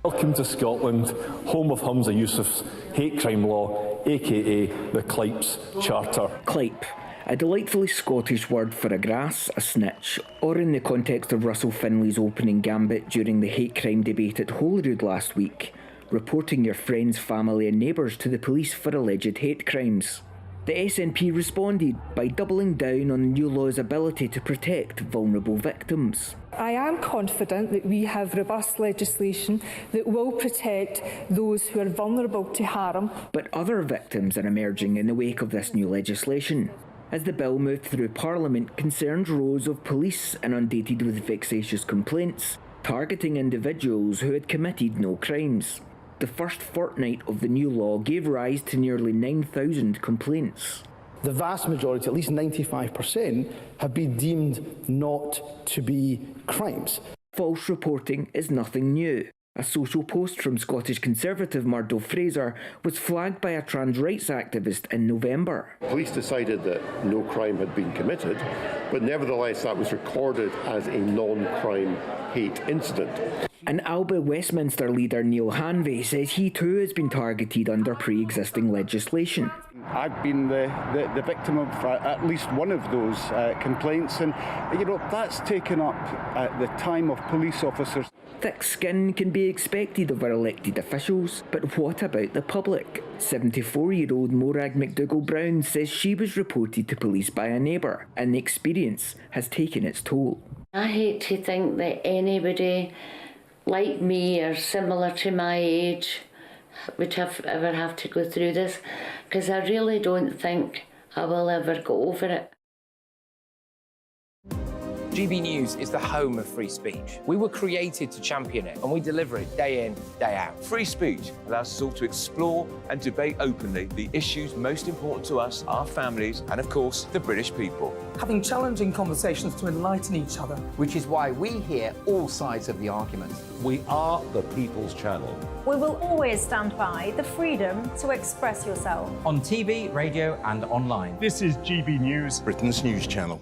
Welcome to Scotland, home of Humza Yousaf's hate crime law, aka the Clype's Charter. Clype, a delightfully Scottish word for a grass, a snitch, or in the context of Russell Finley's opening gambit during the hate crime debate at Holyrood last week, reporting your friends, family and neighbours to the police for alleged hate crimes. The SNP responded by doubling down on the new law's ability to protect vulnerable victims. I am confident that we have robust legislation that will protect those who are vulnerable to harm. But other victims are emerging in the wake of this new legislation. As the bill moved through Parliament, concerns rose of police inundated with vexatious complaints, targeting individuals who had committed no crimes. The first fortnight of the new law gave rise to nearly 9,000 complaints. The vast majority, at least 95%, have been deemed not to be crimes. False reporting is nothing new. A social post from Scottish Conservative Murdo Fraser was flagged by a trans rights activist in November. Police decided that no crime had been committed, but nevertheless that was recorded as a non-crime hate incident. And Alba Westminster leader Neil Hanvey says he too has been targeted under pre-existing legislation. I've been the victim of at least one of those complaints, and you know that's taken up the time of police officers. Thick skin can be expected of our elected officials, but what about the public? 74-year-old Morag McDougall-Brown says she was reported to police by a neighbour, and the experience has taken its toll. I hate to think that anybody like me or similar to my age would ever have to go through this, because I really don't think I will ever go over it. GB News is the home of free speech. We were created to champion it, and we deliver it day in, day out. Free speech allows us all to explore and debate openly the issues most important to us, our families, and of course, the British people. Having challenging conversations to enlighten each other. Which is why we hear all sides of the argument. We are the People's Channel. We will always stand by the freedom to express yourself. On TV, radio and online. This is GB News, Britain's news channel.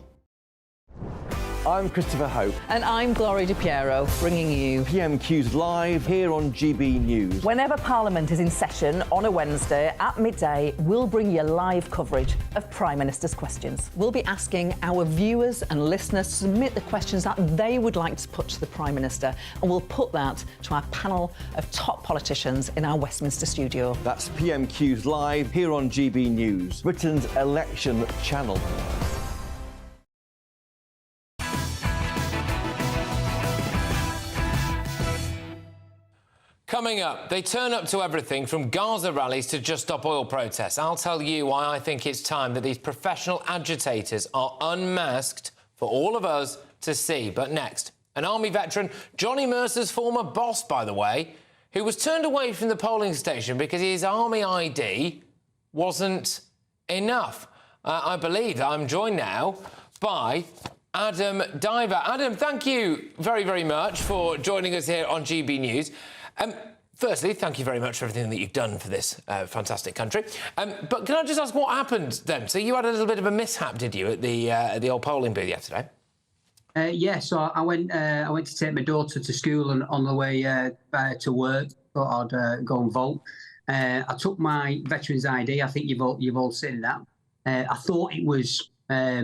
I'm Christopher Hope. And I'm Gloria Di Piero, bringing you PMQs live here on GB News. Whenever Parliament is in session on a Wednesday at midday, we'll bring you live coverage of Prime Minister's questions. We'll be asking our viewers and listeners to submit the questions that they would like to put to the Prime Minister, and we'll put that to our panel of top politicians in our Westminster studio. That's PMQs live here on GB News, Britain's election channel. Coming up, they turn up to everything from Gaza rallies to Just Stop Oil protests. I'll tell you why I think it's time that these professional agitators are unmasked for all of us to see. But next, an Army veteran, Johnny Mercer's former boss, by the way, who was turned away from the polling station because his Army ID wasn't enough. I believe I'm joined now by Adam Diver. Adam, thank you very, very much for joining us here on GB News. Firstly, thank you very much for everything that you've done for this fantastic country. But can I just ask what happened then? So you had a little bit of a mishap, did you, at the old polling booth yesterday? Yeah, so I went to take my daughter to school, and on the way to work, thought I'd go and vote. I took my veteran's ID. I think you've all seen that. I thought it was. I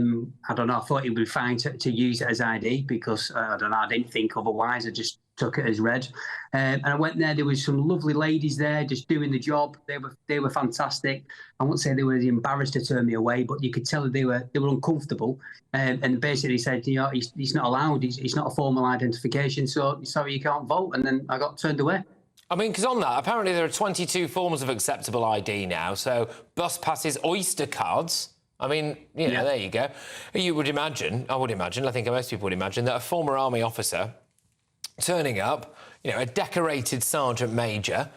don't know. I thought it would be fine to use it as ID because I don't know. I didn't think otherwise. I just took it as read. And I went there. There was some lovely ladies there just doing the job. They were fantastic. I won't say they were embarrassed to turn me away, but you could tell that they were uncomfortable. And basically said, you know, he's not allowed. He's not a formal identification, so sorry, you can't vote. And then I got turned away. I mean, because on that, apparently there are 22 forms of acceptable ID now. So bus passes, Oyster cards. I mean, you know, There you go. You would imagine, I think most people would imagine, that a former Army officer turning up, you know, a decorated sergeant major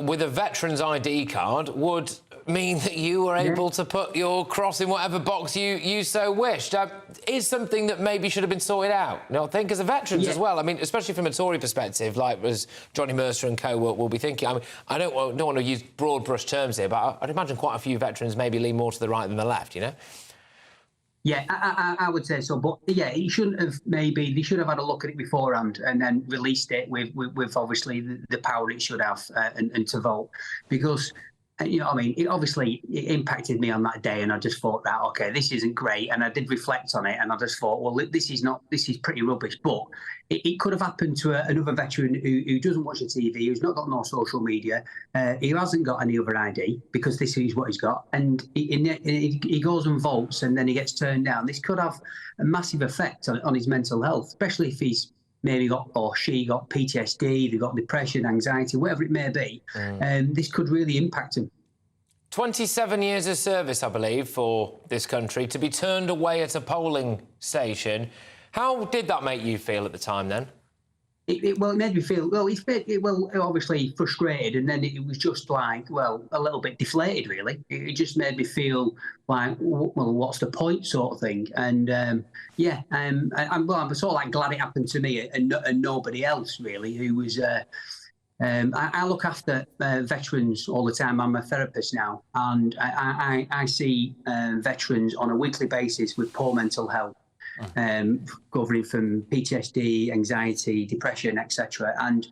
with a veteran's ID card would mean that you were able to put your cross in whatever box you so wished. Is something that maybe should have been sorted out. You know, I think as a veterans as well. I mean, especially from a Tory perspective, like as Johnny Mercer and co will be thinking. I mean, I don't want to use broad brush terms here, but I'd imagine quite a few veterans maybe lean more to the right than the left, you know? Yeah, I would say so. But yeah, they should have had a look at it beforehand and then released it with obviously the power it should have and to vote. Because, you know, I mean, it impacted me on that day, and I just thought that, OK, this isn't great. And I did reflect on it, and I just thought, well, this is pretty rubbish. But it could have happened to another veteran who doesn't watch the TV, who's not got no social media, who hasn't got any other ID, because this is what he's got. And he goes and votes, and then he gets turned down. This could have a massive effect on his mental health, especially if he's maybe got, or she got PTSD, they've got depression, anxiety, whatever it may be. This could really impact him. 27 years of service, I believe, for this country, to be turned away at a polling station. How did that make you feel at the time then? It made me feel, obviously frustrated, and then it was just like, well, a little bit deflated, really. It just made me feel like, well, what's the point, sort of thing. And I'm sort of like glad it happened to me and nobody else, really, who was. I look after veterans all the time. I'm a therapist now, and I see veterans on a weekly basis with poor mental health. Covering from PTSD, anxiety, depression, etc. And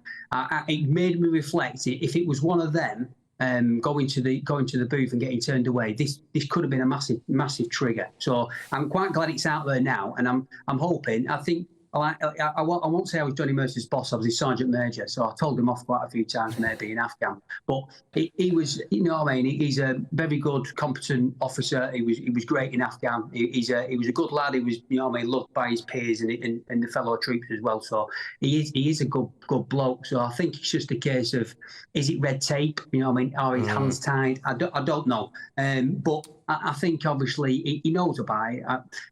it made me reflect. If it was one of them going to the booth and getting turned away, this could have been a massive trigger. So I'm quite glad it's out there now, and I'm hoping. I think I won't say I was Johnny Mercer's boss. I was his sergeant major, so I told him off quite a few times, maybe in Afghan. But he was, you know what I mean. He's a very good, competent officer. He was great in Afghan. He was a good lad. He was, you know what I mean, loved by his peers and the fellow troopers as well. So he is a good bloke. So I think it's just a case of, is it red tape? You know what I mean? Are his hands tied? I don't know. But I think obviously he knows about it.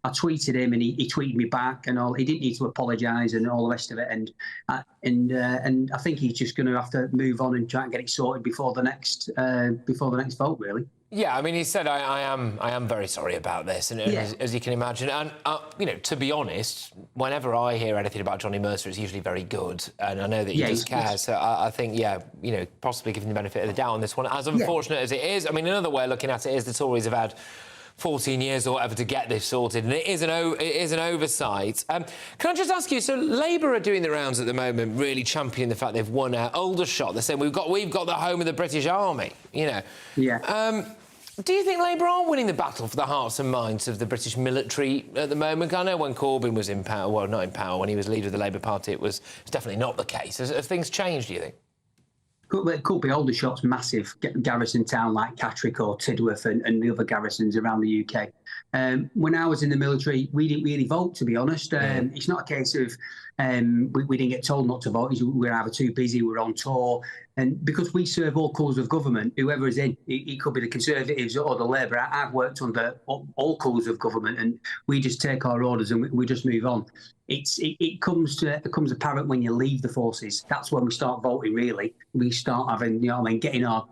I tweeted him and he tweeted me back and all. He didn't need to apologise and all the rest of it. And I think he's just going to have to move on and try and get it sorted before the next vote, really. Yeah, I mean, he said, I am very sorry about this, and as you can imagine, and you know, to be honest, whenever I hear anything about Johnny Mercer, it's usually very good, and I know that he does care. So I think, you know, possibly giving the benefit of the doubt on this one, as unfortunate as it is. I mean, another way of looking at it is the Tories have had 14 years or whatever to get this sorted, and it is an oversight. Can I just ask you, so Labour are doing the rounds at the moment, really championing the fact they've won Aldershot. They're saying we've got the home of the British Army, you know. Yeah. Do you think Labour are winning the battle for the hearts and minds of the British military at the moment? I know when Corbyn was in power, well, not in power, when he was leader of the Labour Party, it was definitely not the case. Have things changed, do you think? It could be Aldershot's massive garrison town like Catterick or Tidworth and the other garrisons around the UK. When I was in the military, we didn't really vote, to be honest. It's not a case of we didn't get told not to vote. We're either too busy, we're on tour. And because we serve all colours of government, whoever is in, it could be the Conservatives or the Labour. I've worked under all colours of government, and we just take our orders and we just move on. It comes apparent when you leave the forces. That's when we start voting, really. We start having, you know what I mean, getting our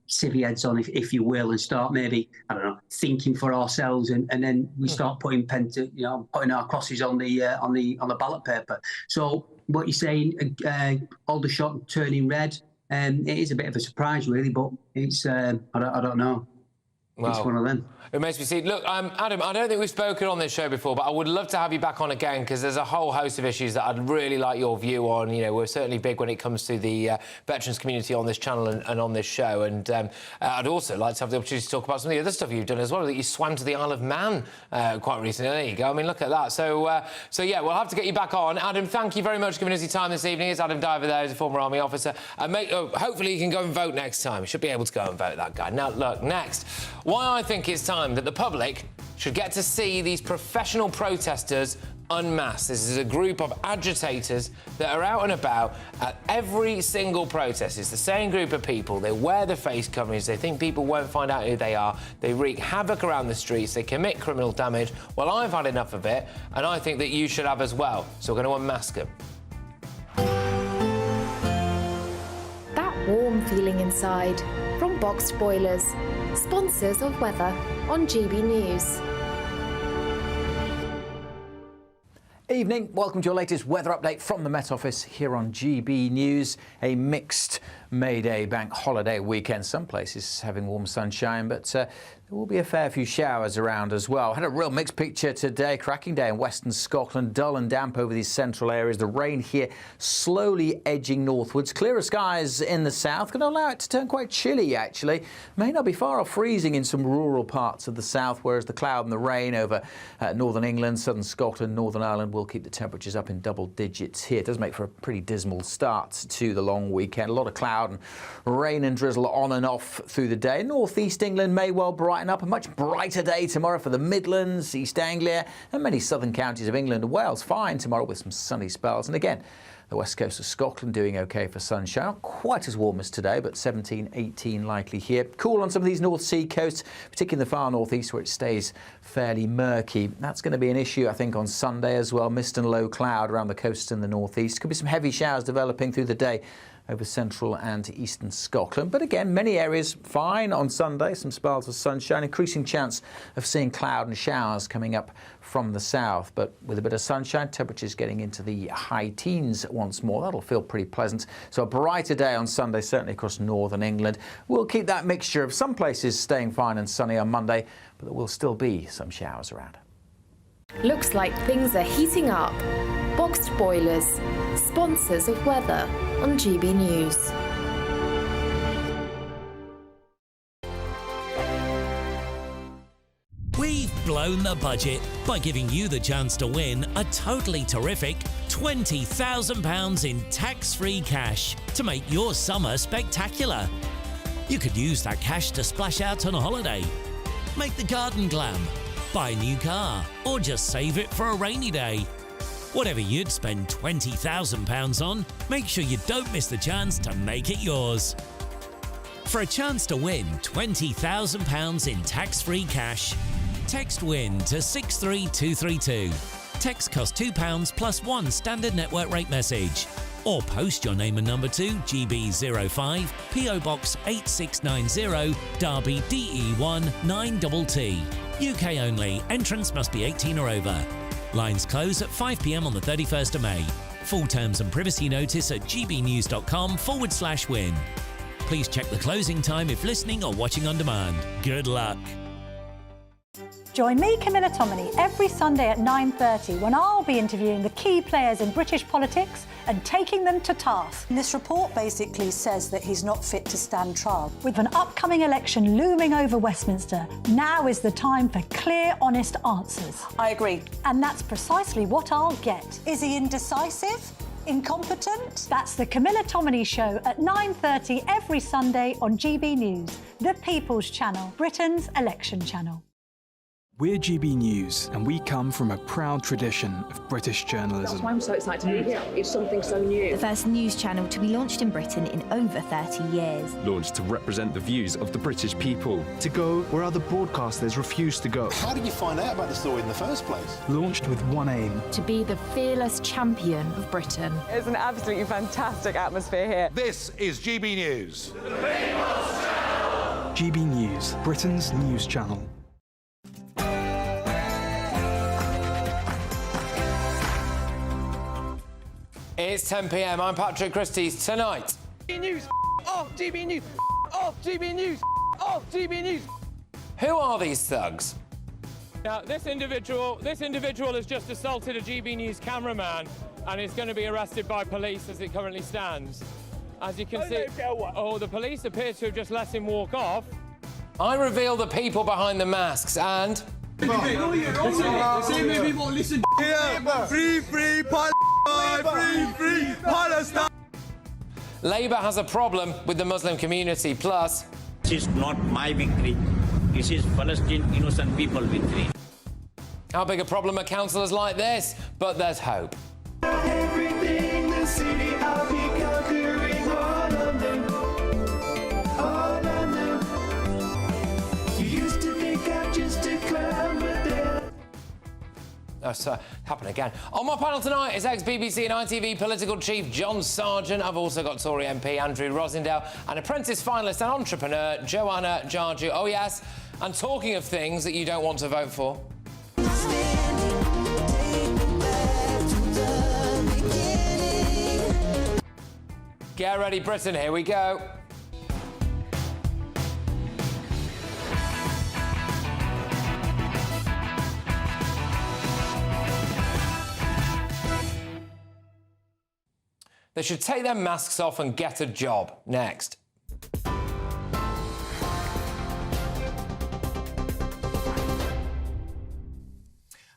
civvy heads on, if you will, and start maybe, I don't know, thinking for ourselves, and then we start putting putting our crosses on the ballot paper. So what you're saying, Aldershot turning red, it is a bit of a surprise, really, but it's I don't know. Well, it's one of them. It makes me see. Look, Adam, I don't think we've spoken on this show before, but I would love to have you back on again, because there's a whole host of issues that I'd really like your view on. You know, we're certainly big when it comes to the veterans community on this channel and on this show. And I'd also like to have the opportunity to talk about some of the other stuff you've done as well. That you swam to the Isle of Man quite recently. There you go. I mean, look at that. So yeah, we'll have to get you back on. Adam, thank you very much for giving us your time this evening. It's Adam Diver there, he's a former Army officer. Hopefully he can go and vote next time. He should be able to go and vote, that guy. Now, look, next, why I think it's time that the public should get to see these professional protesters unmasked. This is a group of agitators that are out and about at every single protest. It's the same group of people. They wear the face coverings. They think people won't find out who they are. They wreak havoc around the streets. They commit criminal damage. Well, I've had enough of it, and I think that you should have as well. So we're going to unmask them. That warm feeling inside from Boxed Boilers, sponsors of weather on GB News. Evening, welcome to your latest weather update from the Met Office here on GB News. A mixed May Day bank holiday weekend. Some places having warm sunshine, but there will be a fair few showers around as well. Had a real mixed picture today. Cracking day in western Scotland, dull and damp over these central areas. The rain here slowly edging northwards. Clearer skies in the south. Going to allow it to turn quite chilly, actually. May not be far off freezing in some rural parts of the south, whereas the cloud and the rain over northern England, southern Scotland, Northern Ireland will keep the temperatures up in double digits here. It does make for a pretty dismal start to the long weekend. A lot of cloud and rain and drizzle on and off through the day. North East England may well brighten up. A much brighter day tomorrow for the Midlands, East Anglia and many southern counties of England and Wales. Fine tomorrow with some sunny spells. And again, the west coast of Scotland doing OK for sunshine. Not quite as warm as today, but 17, 18 likely here. Cool on some of these North Sea coasts, particularly in the far northeast where it stays fairly murky. That's going to be an issue, I think, on Sunday as well. Mist and low cloud around the coast in the northeast. Could be some heavy showers developing through the day over central and eastern Scotland. But again, many areas fine on Sunday, some spells of sunshine, increasing chance of seeing cloud and showers coming up from the south. But with a bit of sunshine, temperatures getting into the high teens once more. That'll feel pretty pleasant. So a brighter day on Sunday, certainly across northern England. We'll keep that mixture of some places staying fine and sunny on Monday, but there will still be some showers around. Looks like things are heating up. Boxed Boilers, sponsors of weather on GB News. We've blown blown the budget by giving you the chance to win a totally terrific £20,000 in tax-free cash to make your summer spectacular. You could use that cash to splash out on a holiday, make the garden glam, buy a new car, or just save it for a rainy day. Whatever you'd spend £20,000 on, make sure you don't miss the chance to make it yours. For a chance to win £20,000 in tax-free cash, text WIN to 63232. Text costs £2 plus one standard network rate message. Or post your name and number to GB05 PO Box 8690 Derby DE1 9TT. UK only. Entrance must be 18 or over. Lines close at 5 p.m. on the 31st of May. Full terms and privacy notice at gbnews.com/win. Please check the closing time if listening or watching on demand. Good luck. Join me, Camilla Tominey, every Sunday at 9:30 when I'll be interviewing the key players in British politics and taking them to task. This report basically says that he's not fit to stand trial. With an upcoming election looming over Westminster, now is the time for clear, honest answers. I agree. And that's precisely what I'll get. Is he indecisive? Incompetent? That's the Camilla Tominey Show at 9:30 every Sunday on GB News, the People's Channel, Britain's election channel. We're GB News, and we come from a proud tradition of British journalism. That's why I'm so excited to be here. It's something so new. The first news channel to be launched in Britain in over 30 years. Launched to represent the views of the British people. To go where other broadcasters refuse to go. How did you find out about the story in the first place? Launched with one aim. To be the fearless champion of Britain. It's an absolutely fantastic atmosphere here. This is GB News. The People's Channel. GB News, Britain's news channel. It's 10 p.m. I'm Patrick Christys. Tonight. GB News. Off GB News. Off GB News. Off GB News. Who are these thugs? Now, this individual has just assaulted a GB News cameraman and is going to be arrested by police as it currently stands. As you can see, the police appear to have just let him walk off. I reveal the people behind the masks and... Listen here. Free Palestine. Labour has a problem with the Muslim community, plus... This is not my victory. This is Palestine innocent people victory. How big a problem are councillors like this? But there's hope. Everything the city, I'll be conquering all of them. All of them. You used to think I'm just a clown, but then... That's happened again. On my panel tonight is ex-BBC and ITV political chief John Sargent. I've also got Tory MP Andrew Rosindale and Apprentice finalist and entrepreneur Joanna Jarju. Oh yes, and talking of things that you don't want to vote for. Get ready, Britain, here we go. They should take their masks off and get a job. Next.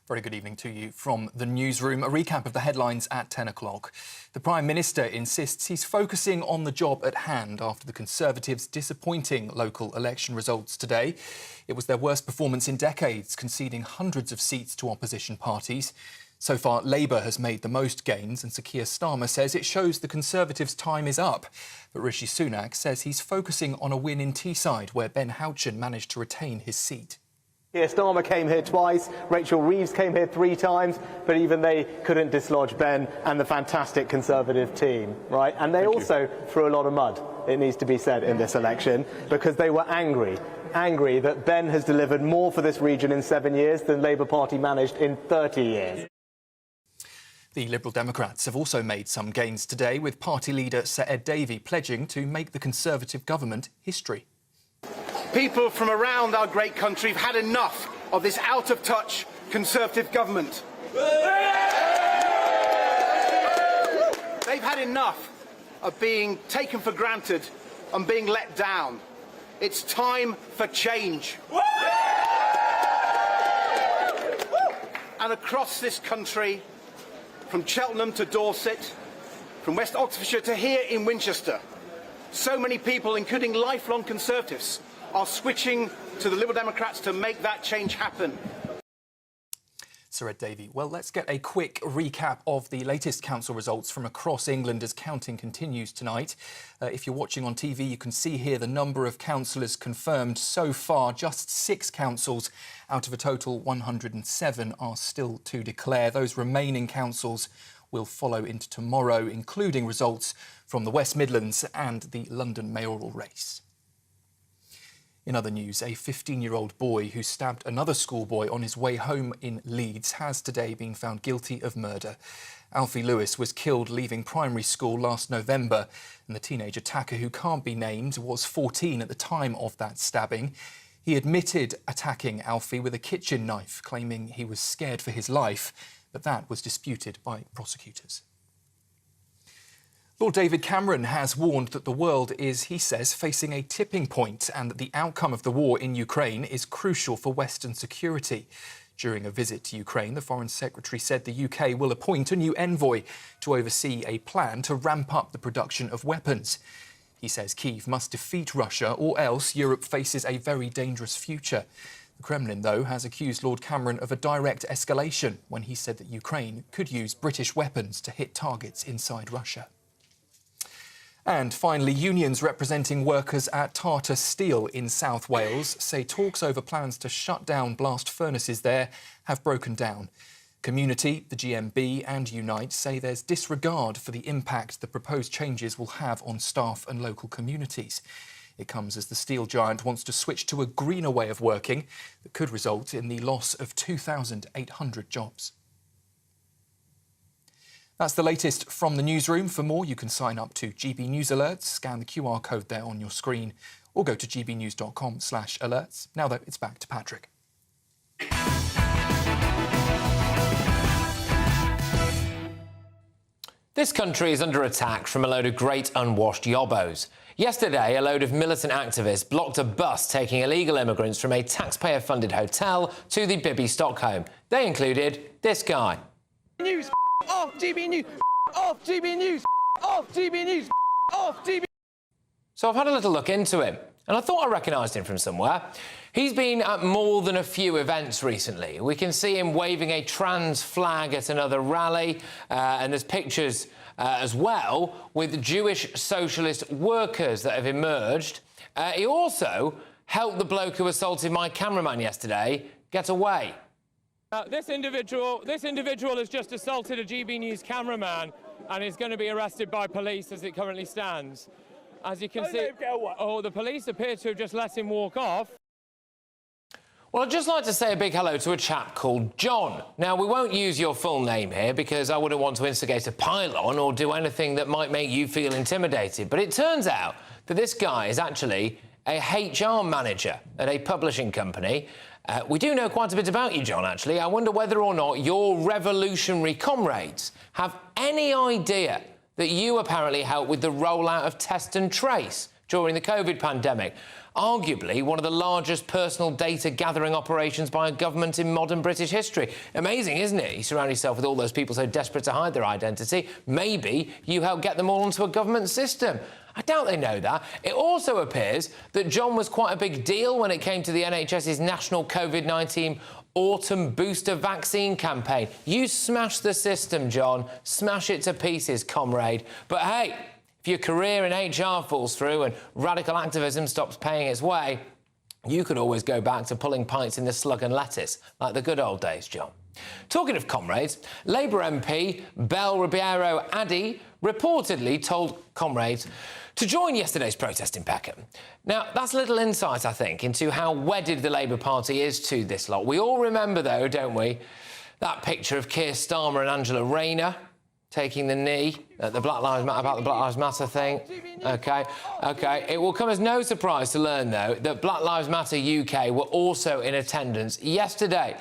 Very good evening to you from the newsroom. A recap of the headlines at 10 o'clock. The Prime Minister insists he's focusing on the job at hand after the Conservatives' disappointing local election results today. It was their worst performance in decades, conceding hundreds of seats to opposition parties. So far, Labour has made the most gains, and Sir Keir Starmer says it shows the Conservatives' time is up. But Rishi Sunak says he's focusing on a win in Teesside, where Ben Houchen managed to retain his seat. Keir Starmer came here twice, Rachel Reeves came here 3 times, but even they couldn't dislodge Ben and the fantastic Conservative team, right? And they also threw a lot of mud, it needs to be said, in this election, because they were angry that Ben has delivered more for this region in 7 years than Labour Party managed in 30 years. The Liberal Democrats have also made some gains today, with party leader Sir Ed Davey pledging to make the Conservative government history. People from around our great country have had enough of this out-of-touch Conservative government. They've had enough of being taken for granted and being let down. It's time for change. and across this country, from Cheltenham to Dorset, from West Oxfordshire to here in Winchester, so many people, including lifelong Conservatives, are switching to the Liberal Democrats to make that change happen. Sir Ed Davey. Well, let's get a quick recap of the latest council results from across England as counting continues tonight. If you're watching on TV, you can see here the number of councillors confirmed so far. Just 6 councils out of a total 107 are still to declare. Those remaining councils will follow into tomorrow, including results from the West Midlands and the London mayoral race. In other news, a 15-year-old boy who stabbed another schoolboy on his way home in Leeds has today been found guilty of murder. Alfie Lewis was killed leaving primary school last November, and the teenage attacker, who can't be named, was 14 at the time of that stabbing. He admitted attacking Alfie with a kitchen knife, claiming he was scared for his life, but that was disputed by prosecutors. Lord David Cameron has warned that the world is, he says, facing a tipping point and that the outcome of the war in Ukraine is crucial for Western security. During a visit to Ukraine, the Foreign Secretary said the UK will appoint a new envoy to oversee a plan to ramp up the production of weapons. He says Kyiv must defeat Russia or else Europe faces a very dangerous future. The Kremlin, though, has accused Lord Cameron of a direct escalation when he said that Ukraine could use British weapons to hit targets inside Russia. And finally, unions representing workers at Tata Steel in South Wales say talks over plans to shut down blast furnaces there have broken down. Community, the GMB and Unite say there's disregard for the impact the proposed changes will have on staff and local communities. It comes as the steel giant wants to switch to a greener way of working that could result in the loss of 2,800 jobs. That's the latest from the newsroom. For more, you can sign up to GB News Alerts, scan the QR code there on your screen, or go to gbnews.com/alerts. Now, though, it's back to Patrick. This country is under attack from a load of great unwashed yobbos. Yesterday, a load of militant activists blocked a bus taking illegal immigrants from a taxpayer-funded hotel to the Bibby Stockholm. They included this guy. News, off GB News, off GB News, off GB News, off GB. So I've had a little look into him, and I thought I recognised him from somewhere. He's been at more than a few events recently. We can see him waving a trans flag at another rally, and there's pictures as well with Jewish socialist workers that have emerged. He also helped the bloke who assaulted my cameraman yesterday get away. This individual has just assaulted a GB News cameraman and is going to be arrested by police as it currently stands. As you can see, the police appear to have just let him walk off. Well, I'd just like to say a big hello to a chap called John. Now, we won't use your full name here because I wouldn't want to instigate a pile-on or do anything that might make you feel intimidated. But it turns out that this guy is actually a HR manager at a publishing company. We do know quite a bit about you, John, actually. I wonder whether or not your revolutionary comrades have any idea that you apparently helped with the rollout of Test and Trace during the COVID pandemic. Arguably one of the largest personal data gathering operations by a government in modern British history. Amazing, isn't it? You surround yourself with all those people so desperate to hide their identity. Maybe you help get them all onto a government system. I doubt they know that. It also appears that John was quite a big deal when it came to the NHS's national COVID-19 autumn booster vaccine campaign. You smash the system, John. Smash it to pieces, comrade. But hey, if your career in HR falls through and radical activism stops paying its way, you could always go back to pulling pints in the slug and lettuce, like the good old days, John. Talking of comrades, Labour MP Bel Ribeiro Addy reportedly told comrades to join yesterday's protest in Peckham. Now, that's a little insight, I think, into how wedded the Labour Party is to this lot. We all remember, though, don't we, that picture of Keir Starmer and Angela Rayner taking the knee at the Black Lives Matter thing. OK. It will come as no surprise to learn, though, that Black Lives Matter UK were also in attendance yesterday.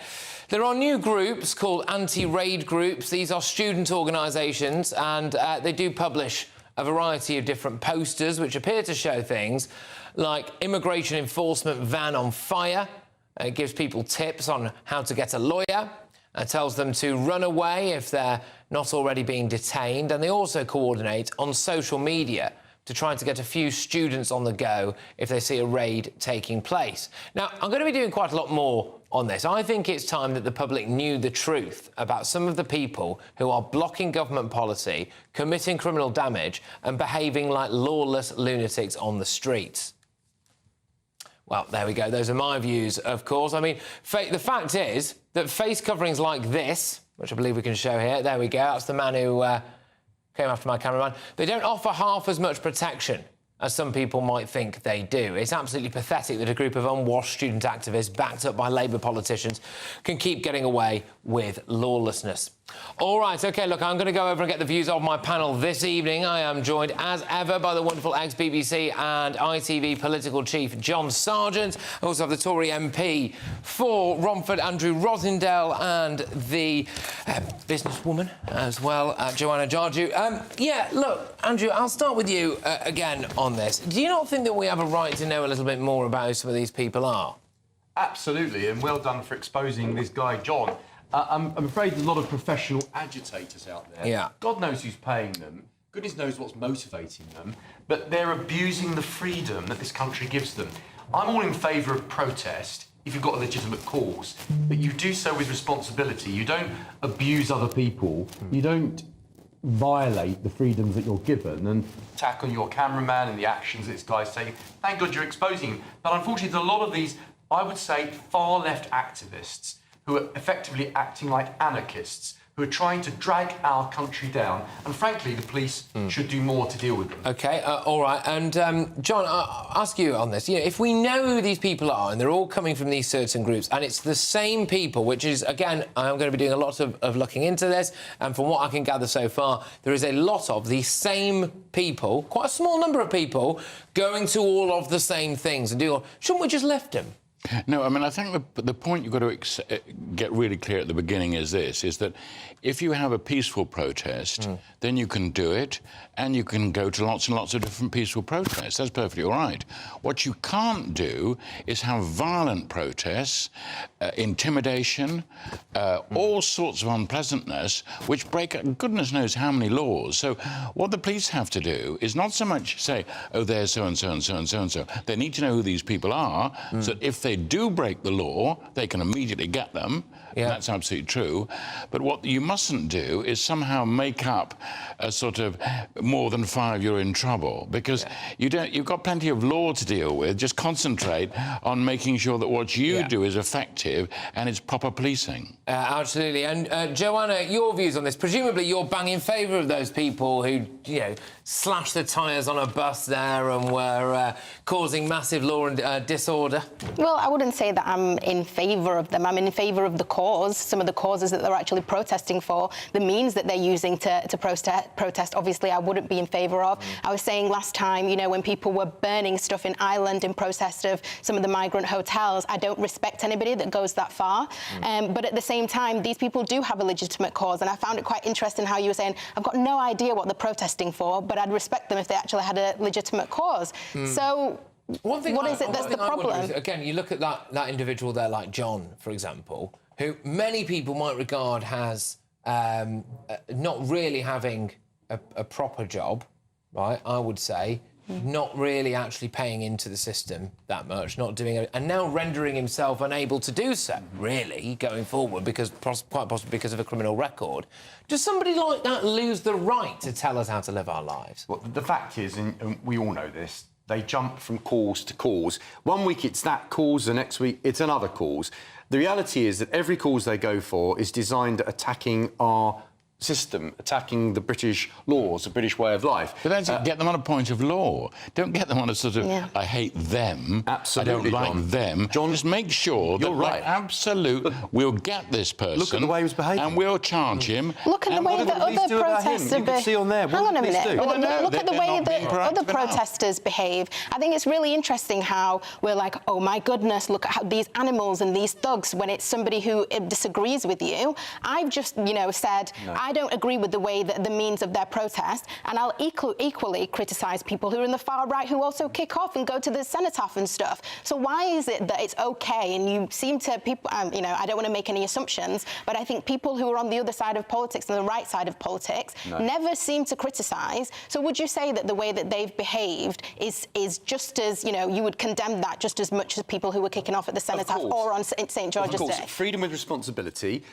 There are new groups called anti-raid groups. These are student organisations, and they do publish a variety of different posters which appear to show things like immigration enforcement van on fire. It gives people tips on how to get a lawyer. tells them to run away if they're not already being detained, and they also coordinate on social media to try to get a few students on the go if they see a raid taking place. Now, I'm going to be doing quite a lot more on this. I think it's time that the public knew the truth about some of the people who are blocking government policy, committing criminal damage and behaving like lawless lunatics on the streets. Well, there we go. Those are my views, of course. I mean, the fact is that face coverings like this, which I believe we can show here, there we go, that's the man who came after my cameraman, they don't offer half as much protection as some people might think they do. It's absolutely pathetic that a group of unwashed student activists, backed up by Labour politicians, can keep getting away with lawlessness. All right, OK, look, I'm going to go over and get the views of my panel this evening. I am joined, as ever, by the wonderful ex-BBC and ITV political chief John Sargent. I also have the Tory MP for Romford, Andrew Rosindell, and the businesswoman as well, Joanna Jarju. Yeah, look, Andrew, I'll start with you again on this. Do you not think that we have a right to know a little bit more about who some of these people are? Absolutely, and well done for exposing this guy, John. I'm afraid there's a lot of professional agitators out there. Yeah. God knows who's paying them. Goodness knows what's motivating them. But they're abusing the freedom that this country gives them. I'm all in favour of protest if you've got a legitimate cause. But you do so with responsibility. You don't abuse other people. You don't violate the freedoms that you're given and attack on your cameraman and the actions that this guy's taking. Thank God you're exposing him. But unfortunately, there's a lot of these, I would say, far-left activists who are effectively acting like anarchists, who are trying to drag our country down. And frankly, the police should do more to deal with them. OK, all right. And, John, I'll ask you on this. You know, if we know who these people are and they're all coming from these certain groups and it's the same people, which is, again, I'm going to be doing a lot of looking into this, and from what I can gather so far, there is a lot of the same people, quite a small number of people, going to all of the same things and do. Shouldn't we just lift them? No, I mean, I think the point you've got to get really clear at the beginning is this, is that if you have a peaceful protest, then you can do it, and you can go to lots and lots of different peaceful protests. That's perfectly all right. What you can't do is have violent protests, intimidation, all sorts of unpleasantness, which break goodness knows how many laws. So what the police have to do is not so much say, oh, there's so-and-so and so-and-so and so. They need to know who these people are, so that if they do break the law, they can immediately get them. Yeah. That's absolutely true. But what you mustn't do is somehow make up a sort of more than 5 you're in trouble, because you've got plenty of law to deal with. Just concentrate on making sure that what you do is effective and it's proper policing. Absolutely. And Joanna, your views on this? Presumably you're bang in favour of those people who, you know, slashed the tyres on a bus there and were causing massive law and disorder. Well, I wouldn't say that I'm in favour of them. I'm in favour of the cause, some of the causes that they're actually protesting for, the means that they're using to protest, obviously, I wouldn't be in favour of. I was saying last time, you know, when people were burning stuff in Ireland in protest of some of the migrant hotels, I don't respect anybody that goes that far. But at the same time, these people do have a legitimate cause, and I found it quite interesting how you were saying, I've got no idea what they're protesting for, but I'd respect them if they actually had a legitimate cause. So what is it that's the problem? Is, again, you look at that individual there, like John, for example, who many people might regard as not really having a proper job, right, I would say, not really actually paying into the system that much, not doing it, and now rendering himself unable to do so, really, going forward, because quite possibly because of a criminal record. Does somebody like that lose the right to tell us how to live our lives? Well, the fact is, and we all know this, they jump from cause to cause. 1 week it's that cause, the next week it's another cause. The reality is that every cause they go for is designed at attacking our system, attacking the British laws, the British way of life. But that's get them on a point of law. Don't get them on a sort of, I hate them, absolutely, I don't like them. John, just make sure that, right. Absolute, we'll get this person. Look at the way he was behaving. And we'll charge him. Look at the way that other protesters see on there. Hang on a minute. Look at the way that other protesters behave. I think it's really interesting how we're like, oh my goodness, look at how these animals and these thugs, when it's somebody who disagrees with you. I've just, you know, said, I don't agree with the way that the means of their protest, and I'll equally criticise people who are in the far right who also kick off and go to the cenotaph and stuff. So why is it that it's okay? And you seem to people, you know, I don't want to make any assumptions, but I think people who are on the other side of politics and the right side of politics never seem to criticise. So would you say that the way that they've behaved is just as, you know, you would condemn that just as much as people who were kicking off at the cenotaph or on St George's Day? Freedom with responsibility,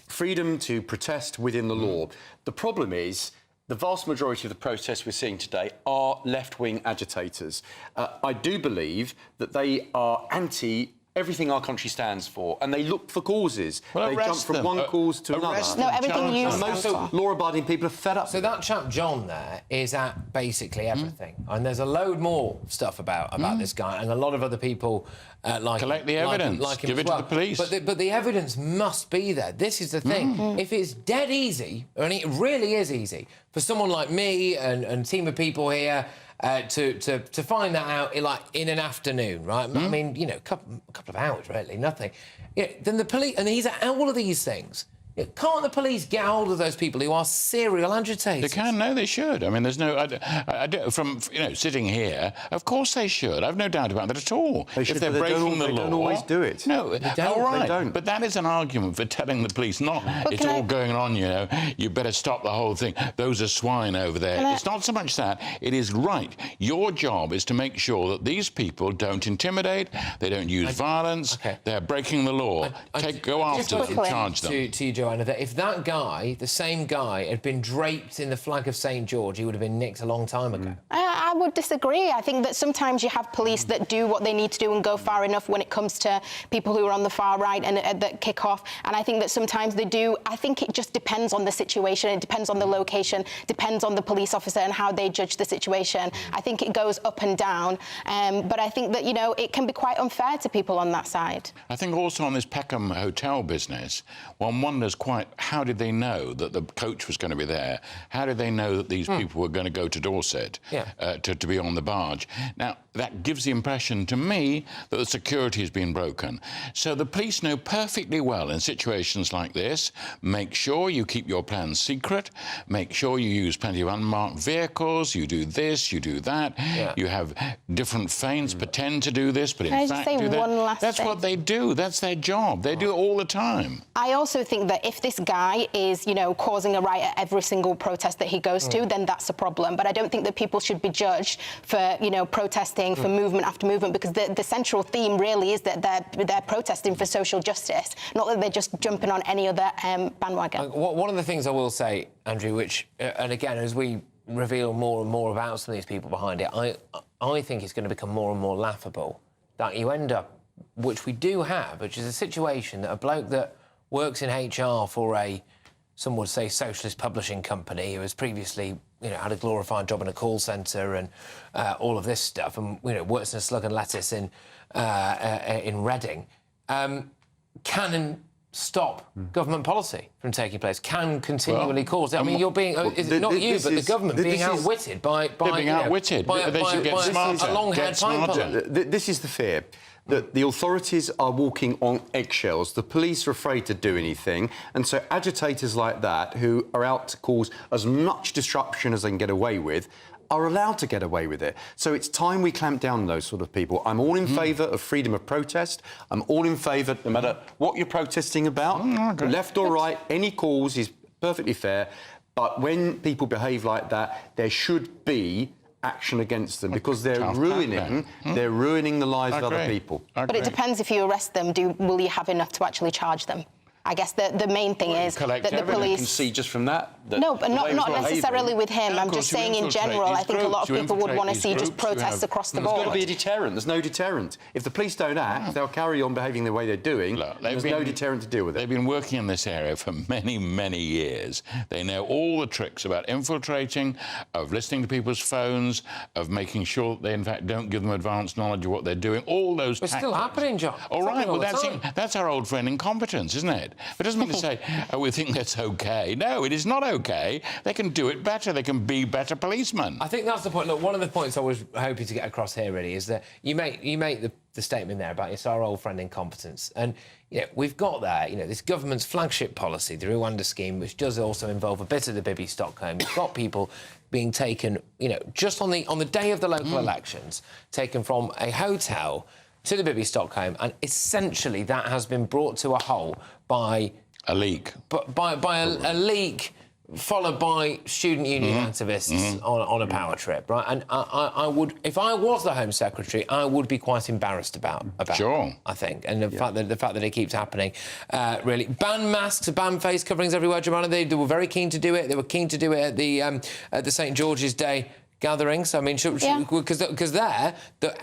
freedom to protest within the law. The problem is the vast majority of the protests we're seeing today are left-wing agitators. I do believe that they are anti everything our country stands for, and they look for causes. Well, they jump from one cause to another. No, everything you and most law-abiding people are fed up. So that chap John there is at basically everything, and there's a load more stuff about this guy, and a lot of other people like collect the evidence, like him give it to the police. But the evidence must be there. This is the thing. If it's dead easy, and it really is easy for someone like me and a team of people here. To find that out in an afternoon, right? I mean, you know, a couple of hours, really, nothing. Yeah, then the police, and he's at all of these things. Can't the police get hold of those people who are serial agitators? They can. No, they should. I mean, there's no... from, you know, sitting here, of course they should. I've no doubt about that at all. They should, if they're breaking the law... They don't always do it. No, they don't. All right. They don't. But that is an argument for telling the police not... it's all going on, you know, you better stop the whole thing. Those are swine over there. It's not so much that. It is right. Your job is to make sure that these people don't intimidate, they don't use violence, they're breaking the law. Go after them, charge them. To you, Joanna, that if that guy, the same guy, had been draped in the flag of St George, he would have been nicked a long time ago. I would disagree. I think that sometimes you have police that do what they need to do and go far enough when it comes to people who are on the far right and that kick off. And I think that sometimes they do. I think it just depends on the situation. It depends on the location, depends on the police officer and how they judge the situation. I think it goes up and down. But I think that, you know, it can be quite unfair to people on that side. I think also on this Peckham Hotel business, one wonders quite how did they know that the coach was going to be there? How did they know that these people were going to go to Dorset to be on the barge? Now, that gives the impression to me that the security has been broken. So the police know perfectly well in situations like this, make sure you keep your plans secret, make sure you use plenty of unmarked vehicles, you do this, you do that, you have different feints, pretend to do this, but in fact do that. That's what they do. That's their job. They do it all the time. I also think that if this guy is, you know, causing a riot at every single protest that he goes to, then that's a problem. But I don't think that people should be judged for, you know, protesting for movement after movement, because the central theme really is that they're protesting for social justice, not that they're just jumping on any other bandwagon. One of the things I will say, Andrew, which, and again, as we reveal more and more about some of these people behind it, I think it's going to become more and more laughable that you end up, which we do have, which is a situation that a bloke that works in HR for some would say socialist publishing company, who has previously, you know, had a glorified job in a call centre and all of this stuff, and, you know, works in a slug and lettuce in Reading, can stop government policy from taking place, can continually cause it. I mean, you're being, is it not you, but the government being outwitted by being outwitted. They should get smarter. A long-haired pipe. This is the fear. That the authorities are walking on eggshells. The police are afraid to do anything. And so agitators like that, who are out to cause as much disruption as they can get away with, are allowed to get away with it. So it's time we clamp down on those sort of people. I'm all in favour of freedom of protest. I'm all in favour, no matter what you're protesting about, left or right, any cause is perfectly fair. But when people behave like that, there should be action against them, because they're ruining the lives of other people. But it depends, if you arrest them, will you have enough to actually charge them? I guess the main thing is that the police... You can see just from that... No, but not necessarily with him. I'm just saying in general, I think a lot of people would want to see just protests across the board. There's got to be a deterrent. There's no deterrent. If the police don't act, they'll carry on behaving the way they're doing. Look, there's no deterrent to deal with it. They've been working in this area for many, many years. They know all the tricks about infiltrating, of listening to people's phones, of making sure that they, in fact, don't give them advance knowledge of what they're doing. All those tactics. It's still happening, John. All right, well, that's our old friend incompetence, isn't it? But it doesn't mean to say, oh, we think that's OK. No, it is not OK. They can do it better. They can be better policemen. I think that's the point. Look, one of the points I was hoping to get across here, really, is that you make the statement there about it's our old friend incompetence. And, you know, we've got there, you know, this government's flagship policy, the Rwanda scheme, which does also involve a bit of the Bibi Stockholm. You've got people being taken, you know, just on the day of the local elections, taken from a hotel to the Bibi Stockholm, and essentially that has been brought to a halt by a leak. But by a leak, followed by student union activists on a power trip, right? And I would, if I was the Home Secretary, I would be quite embarrassed about sure. I think, and the fact that it keeps happening, really. Ban masks, ban face coverings everywhere, Jemima. They were very keen to do it. They were keen to do it at the St George's Day gatherings. I mean, because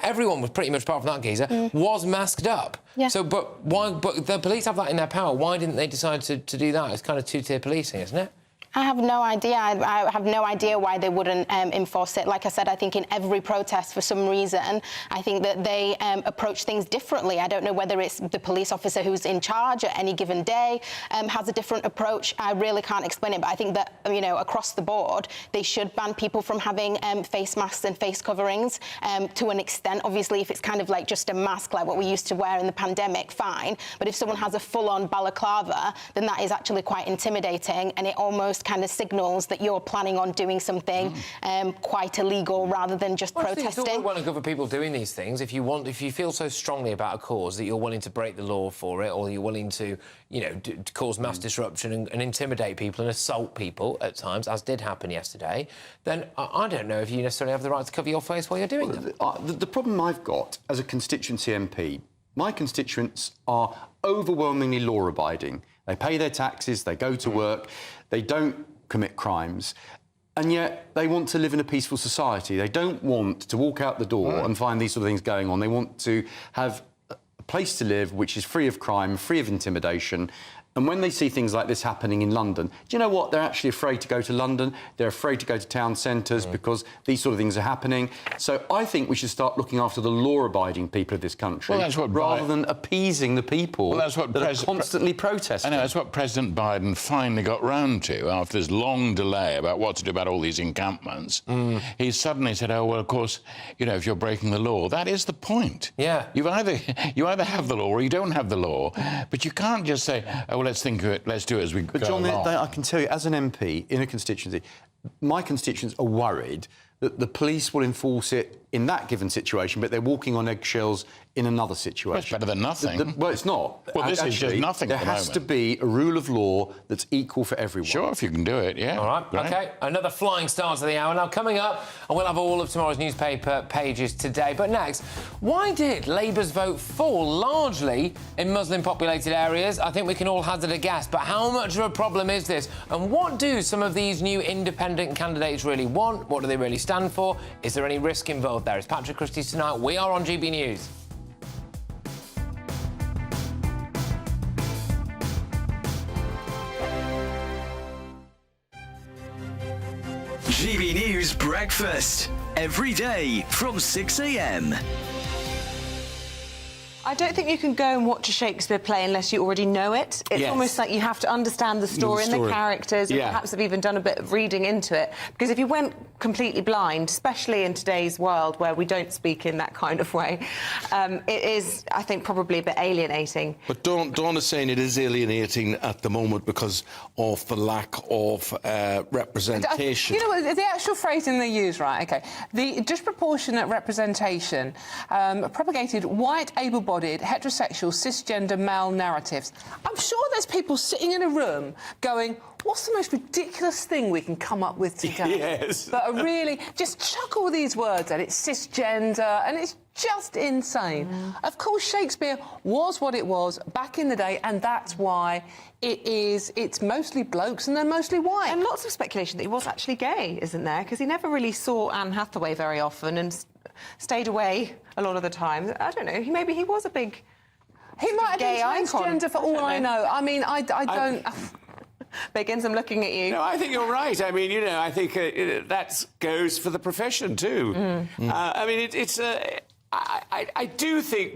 everyone was pretty much, apart from that geezer, was masked up. Yeah. So, but why? But the police have that in their power. Why didn't they decide to do that? It's kind of two-tier policing, isn't it? I have no idea. I have no idea why they wouldn't enforce it. Like I said, I think in every protest, for some reason, I think that they approach things differently. I don't know whether it's the police officer who's in charge at any given day has a different approach. I really can't explain it, but I think that, you know, across the board, they should ban people from having face masks and face coverings to an extent. Obviously, if it's kind of like just a mask, like what we used to wear in the pandemic, fine. But if someone has a full-on balaclava, then that is actually quite intimidating, and it almost kind of signals that you're planning on doing something quite illegal rather than just protesting. It's all well and good for people doing these things. If you feel so strongly about a cause that you're willing to break the law for it, or you're willing to, you know, to cause mass disruption and intimidate people and assault people at times, as did happen yesterday, then I don't know if you necessarily have the right to cover your face while you're doing it. The problem I've got as a constituency MP, my constituents are overwhelmingly law-abiding. They pay their taxes, they go to work, they don't commit crimes, and yet they want to live in a peaceful society. They don't want to walk out the door and find these sort of things going on. They want to have a place to live which is free of crime, free of intimidation. And when they see things like this happening in London, do you know what? They're actually afraid to go to London. They're afraid to go to town centres because these sort of things are happening. So I think we should start looking after the law-abiding people of this country rather than appeasing the people that are constantly protesting. I know, that's what President Biden finally got round to after this long delay about what to do about all these encampments. He suddenly said, oh, well, of course, you know, if you're breaking the law, that is the point. Yeah. You either have the law or you don't have the law. But you can't just say, oh, let's think of it, let's do it as we go John, along. I can tell you, as an MP in a constituency, my constituents are worried that the police will enforce it in that given situation, but they're walking on eggshells in another situation. Well, it's better than nothing. Well, it's not. Well, this is just nothing There at the has to be a rule of law that's equal for everyone. Sure, if you can do it, yeah. All right, Great. OK. Another flying start to the hour. Now, coming up, and we'll have all of tomorrow's newspaper pages today. But next, why did Labour's vote fall largely in Muslim-populated areas? I think we can all hazard a guess. But how much of a problem is this? And what do some of these new independent candidates really want? What do they really stand for? Is there any risk involved there? It's Patrick Christys tonight. We are on GB News. GB News Breakfast. Every day from 6 a.m. I don't think you can go and watch a Shakespeare play unless you already know it. It's almost like you have to understand the story and the characters and perhaps have even done a bit of reading into it. Because if you went completely blind, especially in today's world where we don't speak in that kind of way, it is, I think, probably a bit alienating. But Dawn is saying it is alienating at the moment because of the lack of representation. You know what, the actual phrasing they use, right, OK, the disproportionate representation propagated white, able-bodied, heterosexual, cisgender male narratives. I'm sure there's people sitting in a room going, what's the most ridiculous thing we can come up with today? Yes. But really, just chuck all these words at it, cisgender, and it's just insane. Of course, Shakespeare was what it was back in the day, and that's why it's mostly blokes and they're mostly white. And lots of speculation that he was actually gay, isn't there? Because he never really saw Anne Hathaway very often and stayed away a lot of the time. I don't know, maybe he was a big He might have gay been icon. transgender for all I know. I mean, I don't... Biggins, I'm looking at you. No, I think you're right. I mean, you know, I think that goes for the profession too. I mean, I do think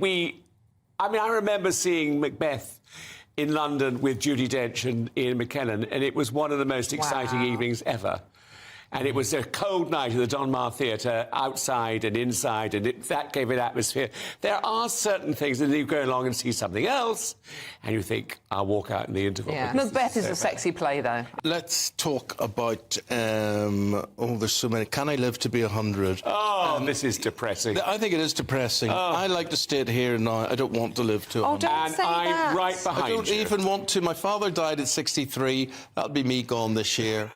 I remember seeing Macbeth in London with Judi Dench and Ian McKellen, and it was one of the most exciting evenings ever. And it was a cold night at the Donmar Theatre, outside and inside, and that gave it atmosphere. There are certain things that you go along and see something else, and you think, I'll walk out in the interval. Yeah. Macbeth is a sexy play, though. Let's talk about, there's so many. Can I Live to Be 100? Oh, this is depressing. I think it is depressing. I like to stay here now. I don't want to live to 100. Oh, don't say that. I'm right behind I don't even want to. My father died at 63. That'll be me gone this year.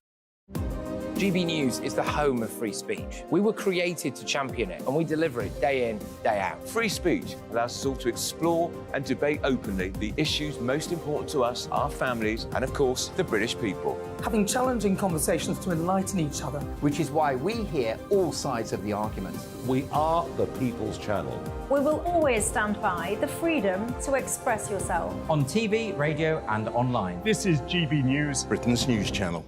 GB News is the home of free speech. We were created to champion it, and we deliver it day in, day out. Free speech allows us all to explore and debate openly the issues most important to us, our families, and of course, the British people. Having challenging conversations to enlighten each other. Which is why we hear all sides of the argument. We are the People's Channel. We will always stand by the freedom to express yourself. On TV, radio and online. This is GB News, Britain's news channel.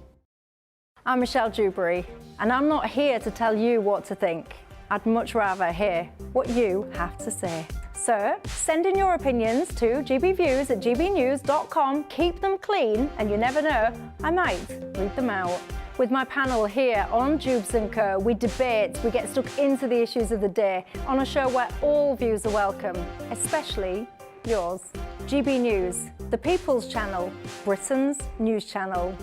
I'm Michelle Dewberry, and I'm not here to tell you what to think. I'd much rather hear what you have to say. So, send in your opinions to gbviews@gbnews.com. Keep them clean, and you never know, I might read them out. With my panel here on Jubes & Co, we debate, we get stuck into the issues of the day on a show where all views are welcome, especially yours. GB News, the People's Channel, Britain's news channel.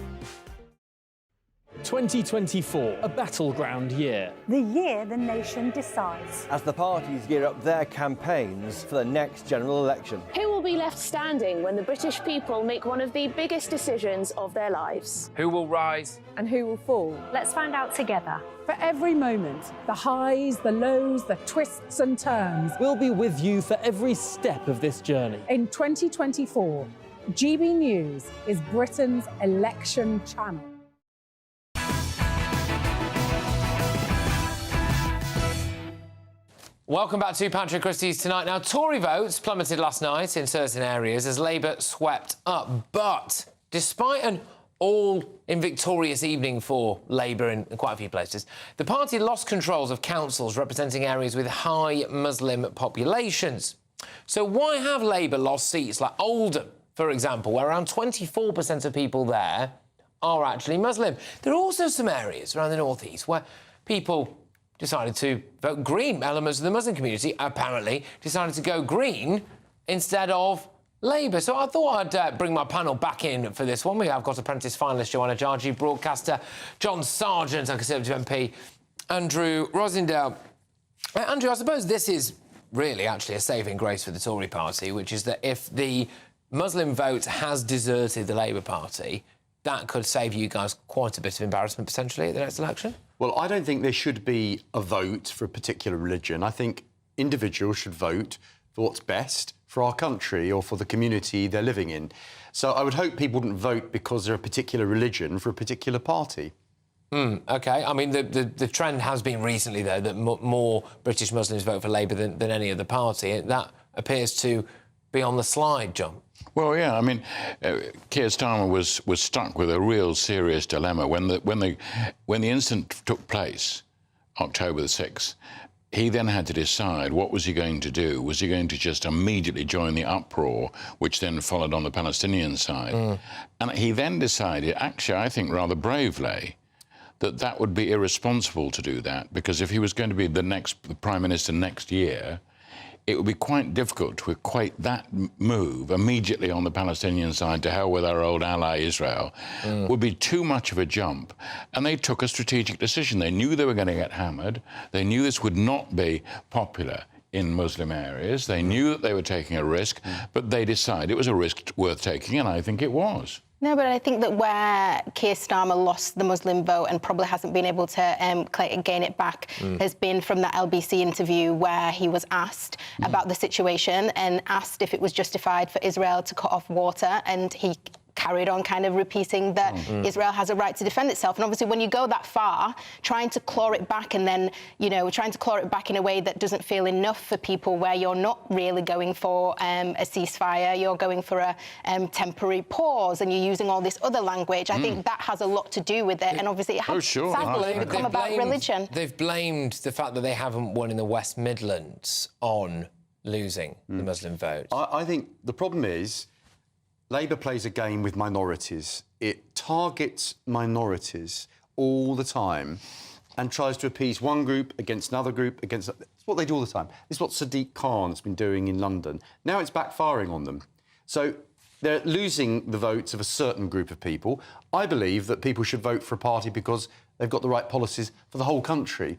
2024, a battleground year. The year the nation decides. As the parties gear up their campaigns for the next general election. Who will be left standing when the British people make one of the biggest decisions of their lives? Who will rise? And who will fall? Let's find out together. For every moment, the highs, the lows, the twists and turns. We'll be with you for every step of this journey. In 2024, GB News is Britain's election channel. Welcome back to Patrick Christys tonight. Now, Tory votes plummeted last night in certain areas as Labour swept up. But despite an all-in-victorious evening for Labour in quite a few places, the party lost controls of councils representing areas with high Muslim populations. So why have Labour lost seats like Oldham, for example, where around 24% of people there are actually Muslim? There are also some areas around the northeast where people decided to vote Green. Elements of the Muslim community apparently decided to go Green instead of Labour. So I thought I'd bring my panel back in for this one. We have got apprentice finalist Joanna Jarji, broadcaster John Sargent and Conservative MP Andrew Rosindale. Andrew, I suppose this is really actually a saving grace for the Tory party, which is that if the Muslim vote has deserted the Labour Party, that could save you guys quite a bit of embarrassment potentially at the next election. Well, I don't think there should be a vote for a particular religion. I think individuals should vote for what's best for our country or for the community they're living in. So I would hope people wouldn't vote because they're a particular religion for a particular party. OK. I mean, the trend has been recently, though, that more British Muslims vote for Labour than any other party. That appears to be on the slide, John. Well, yeah, I mean, Keir Starmer was stuck with a real serious dilemma when the incident took place, October the 6th. He then had to decide what was he going to do. Was he going to just immediately join the uproar, which then followed on the Palestinian side? And he then decided, actually, I think rather bravely, that would be irresponsible to do that, because if he was going to be the Prime Minister next year, it would be quite difficult to equate that move immediately on the Palestinian side to hell with our old ally Israel. Would be too much of a jump. And they took a strategic decision. They knew they were going to get hammered. They knew this would not be popular in Muslim areas. They knew that they were taking a risk, but they decided it was a risk worth taking, and I think it was. No, but I think that where Keir Starmer lost the Muslim vote and probably hasn't been able to gain it back has been from that LBC interview where he was asked about the situation and asked if it was justified for Israel to cut off water, and he carried on kind of repeating that Israel has a right to defend itself. And obviously when you go that far, trying to claw it back and then, you know, trying to claw it back in a way that doesn't feel enough for people, where you're not really going for a ceasefire, you're going for a temporary pause, and you're using all this other language. I think that has a lot to do with it. And obviously it has sadly become about religion. They've blamed the fact that they haven't won in the West Midlands on losing the Muslim vote. I think the problem is Labour plays a game with minorities. It targets minorities all the time and tries to appease one group against another group against... It's what they do all the time. This is what Sadiq Khan's been doing in London. Now it's backfiring on them. So they're losing the votes of a certain group of people. I believe that people should vote for a party because they've got the right policies for the whole country.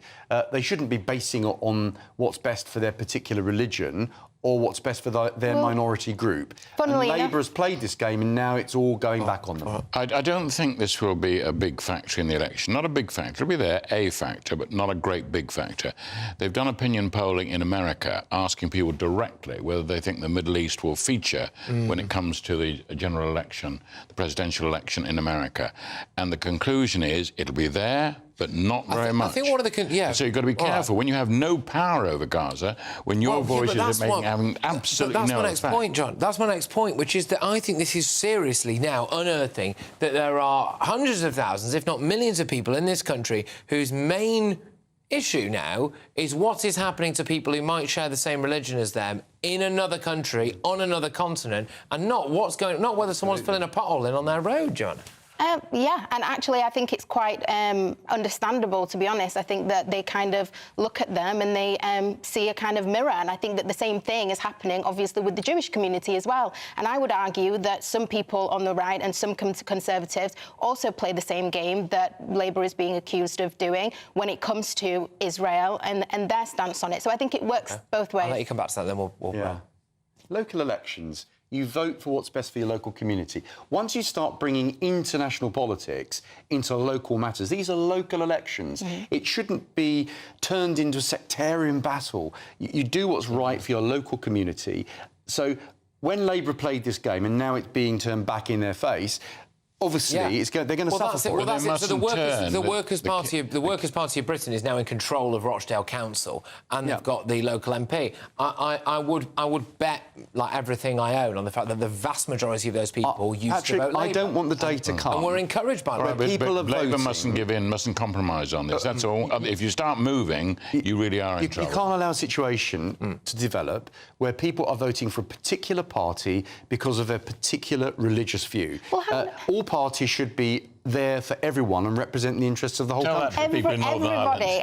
They shouldn't be basing it on what's best for their particular religion or what's best for their minority group. Labour has played this game and now it's all going back on them. I don't think this will be a big factor in the election. Not a big factor. It'll be there, a factor, but not a great big factor. They've done opinion polling in America asking people directly whether they think the Middle East will feature when it comes to the general election, the presidential election in America. And the conclusion is it'll be there, but not very much. I think one of the... So you've got to be careful. When you have no power over Gaza, when your voices are having absolutely no effect. That's my next point, John. That's my next point, which is that I think this is seriously now unearthing that there are hundreds of thousands, if not millions of people in this country whose main issue now is what is happening to people who might share the same religion as them in another country, on another continent, and not whether someone's filling a pothole in on their road, John. Yeah, and actually I think it's quite understandable, to be honest. I think that they kind of look at them and they see a kind of mirror, and I think that the same thing is happening, obviously, with the Jewish community as well. And I would argue that some people on the right and some Conservatives also play the same game that Labour is being accused of doing when it comes to Israel and their stance on it. So I think it works both ways. I'll let you come back to that, then we'll Local elections, you vote for what's best for your local community. Once you start bringing international politics into local matters, these are local elections. It shouldn't be turned into a sectarian battle. You do what's right for your local community. So when Labour played this game and now it's being turned back in their face, obviously, they're going to suffer for it. So the Workers' Party of Britain is now in control of Rochdale Council, and they've got the local MP. I would bet, like everything I own, on the fact that the vast majority of those people used to vote Labour. I don't want the day to come. And we're encouraged by that. But Labour mustn't give in, mustn't compromise on this. That's all. If you start moving, you really are in trouble. You can't allow a situation to develop where people are voting for a particular party because of their particular religious view. All parties should be there for everyone and represent the interests of the whole country.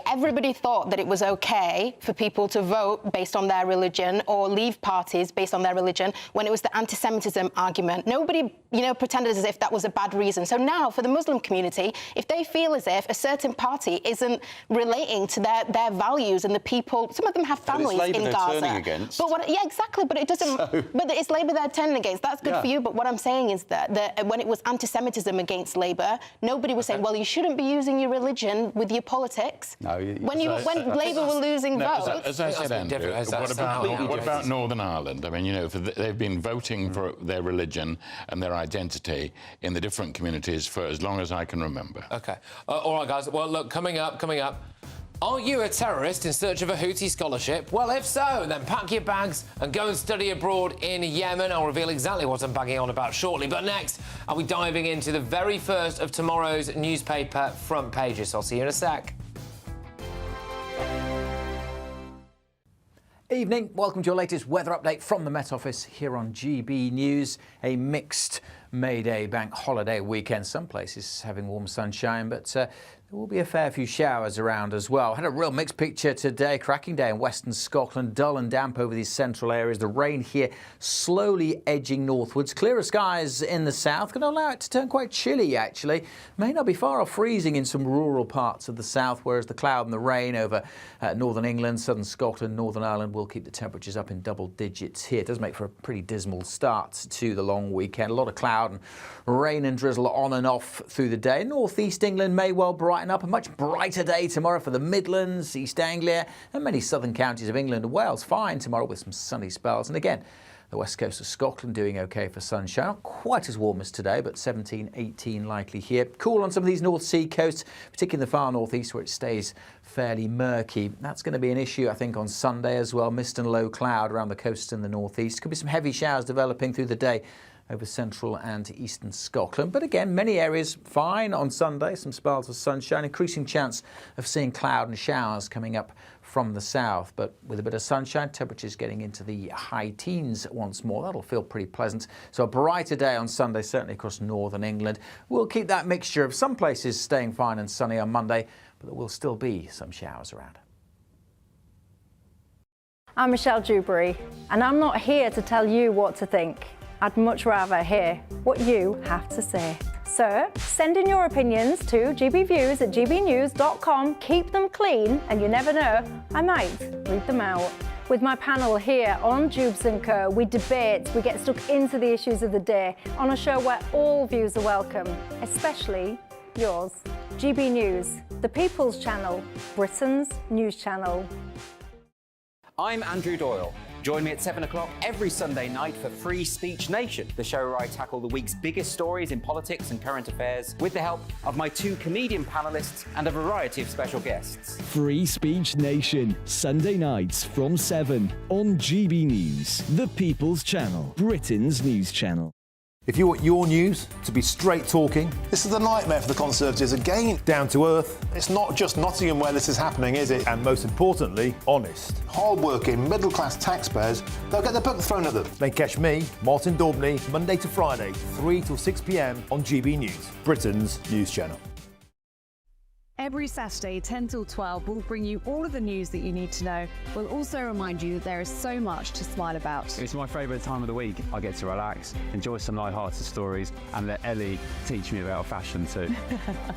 Everybody thought that it was OK for people to vote based on their religion or leave parties based on their religion when it was the anti-Semitism argument. Nobody, pretended as if that was a bad reason. So now, for the Muslim community, if they feel as if a certain party isn't relating to their values and the people, some of them have families in Gaza. Turning against. But exactly. But it doesn't. But it's Labour they're turning against. That's good for you. But what I'm saying is that when it was anti-Semitism against Labour, nobody was saying, well, you shouldn't be using your religion with your politics. No, when Labour were losing votes. As I said, Andrew, what about Northern Ireland? I mean, they've been voting for their religion and their identity in the different communities for as long as I can remember. OK. All right, guys. Well, look, coming up. Are you a terrorist in search of a Houthi scholarship? Well, if so, then pack your bags and go and study abroad in Yemen. I'll reveal exactly what I'm bagging on about shortly. But next, I'll be diving into the very first of tomorrow's newspaper front pages. I'll see you in a sec. Evening. Welcome to your latest weather update from the Met Office here on GB News. A mixed May Day bank holiday weekend. Some places having warm sunshine, but there will be a fair few showers around as well. Had a real mixed picture today. Cracking day in western Scotland. Dull and damp over these central areas. The rain here slowly edging northwards. Clearer skies in the south. Going to allow it to turn quite chilly, actually. May not be far off freezing in some rural parts of the south, whereas the cloud and the rain over northern England, southern Scotland, Northern Ireland will keep the temperatures up in double digits here. It does make for a pretty dismal start to the long weekend. A lot of cloud and rain and drizzle on and off through the day. Northeast England may well brighten up. A much brighter day tomorrow for the Midlands, East Anglia and many southern counties of England and Wales. Fine tomorrow with some sunny spells. And again, the west coast of Scotland doing OK for sunshine. Not quite as warm as today, but 17, 18 likely here. Cool on some of these North Sea coasts, particularly in the far northeast where it stays fairly murky. That's going to be an issue, I think, on Sunday as well. Mist and low cloud around the coast in the northeast. Could be some heavy showers developing through the day over central and eastern Scotland. But again, many areas fine on Sunday, some spells of sunshine, increasing chance of seeing cloud and showers coming up from the south. But with a bit of sunshine, temperatures getting into the high teens once more. That'll feel pretty pleasant. So a brighter day on Sunday, certainly across northern England. We'll keep that mixture of some places staying fine and sunny on Monday, but there will still be some showers around. I'm Michelle Dewberry, and I'm not here to tell you what to think. I'd much rather hear what you have to say. So send in your opinions to gbviews@gbnews.com. Keep them clean, and you never know, I might read them out. With my panel here on Jubes & Co, we debate, we get stuck into the issues of the day on a show where all views are welcome, especially yours. GB News, the People's Channel, Britain's news channel. I'm Andrew Doyle. Join me at 7 o'clock every Sunday night for Free Speech Nation, the show where I tackle the week's biggest stories in politics and current affairs with the help of my 2 comedian panellists and a variety of special guests. Free Speech Nation, Sunday nights from 7 on GB News, the People's Channel, Britain's news channel. If you want your news to be straight talking, this is the nightmare for the Conservatives again. Down to earth. It's not just Nottingham where this is happening, is it? And most importantly, honest. Hard-working, middle-class taxpayers, they'll get their book thrown at them. They catch me, Martin Daubney, Monday to Friday, 3 till 6 p.m. on GB News, Britain's news channel. Every Saturday, 10 till 12, we'll bring you all of the news that you need to know. We'll also remind you that there is so much to smile about. It's my favourite time of the week. I get to relax, enjoy some light-hearted stories, and let Ellie teach me about fashion too.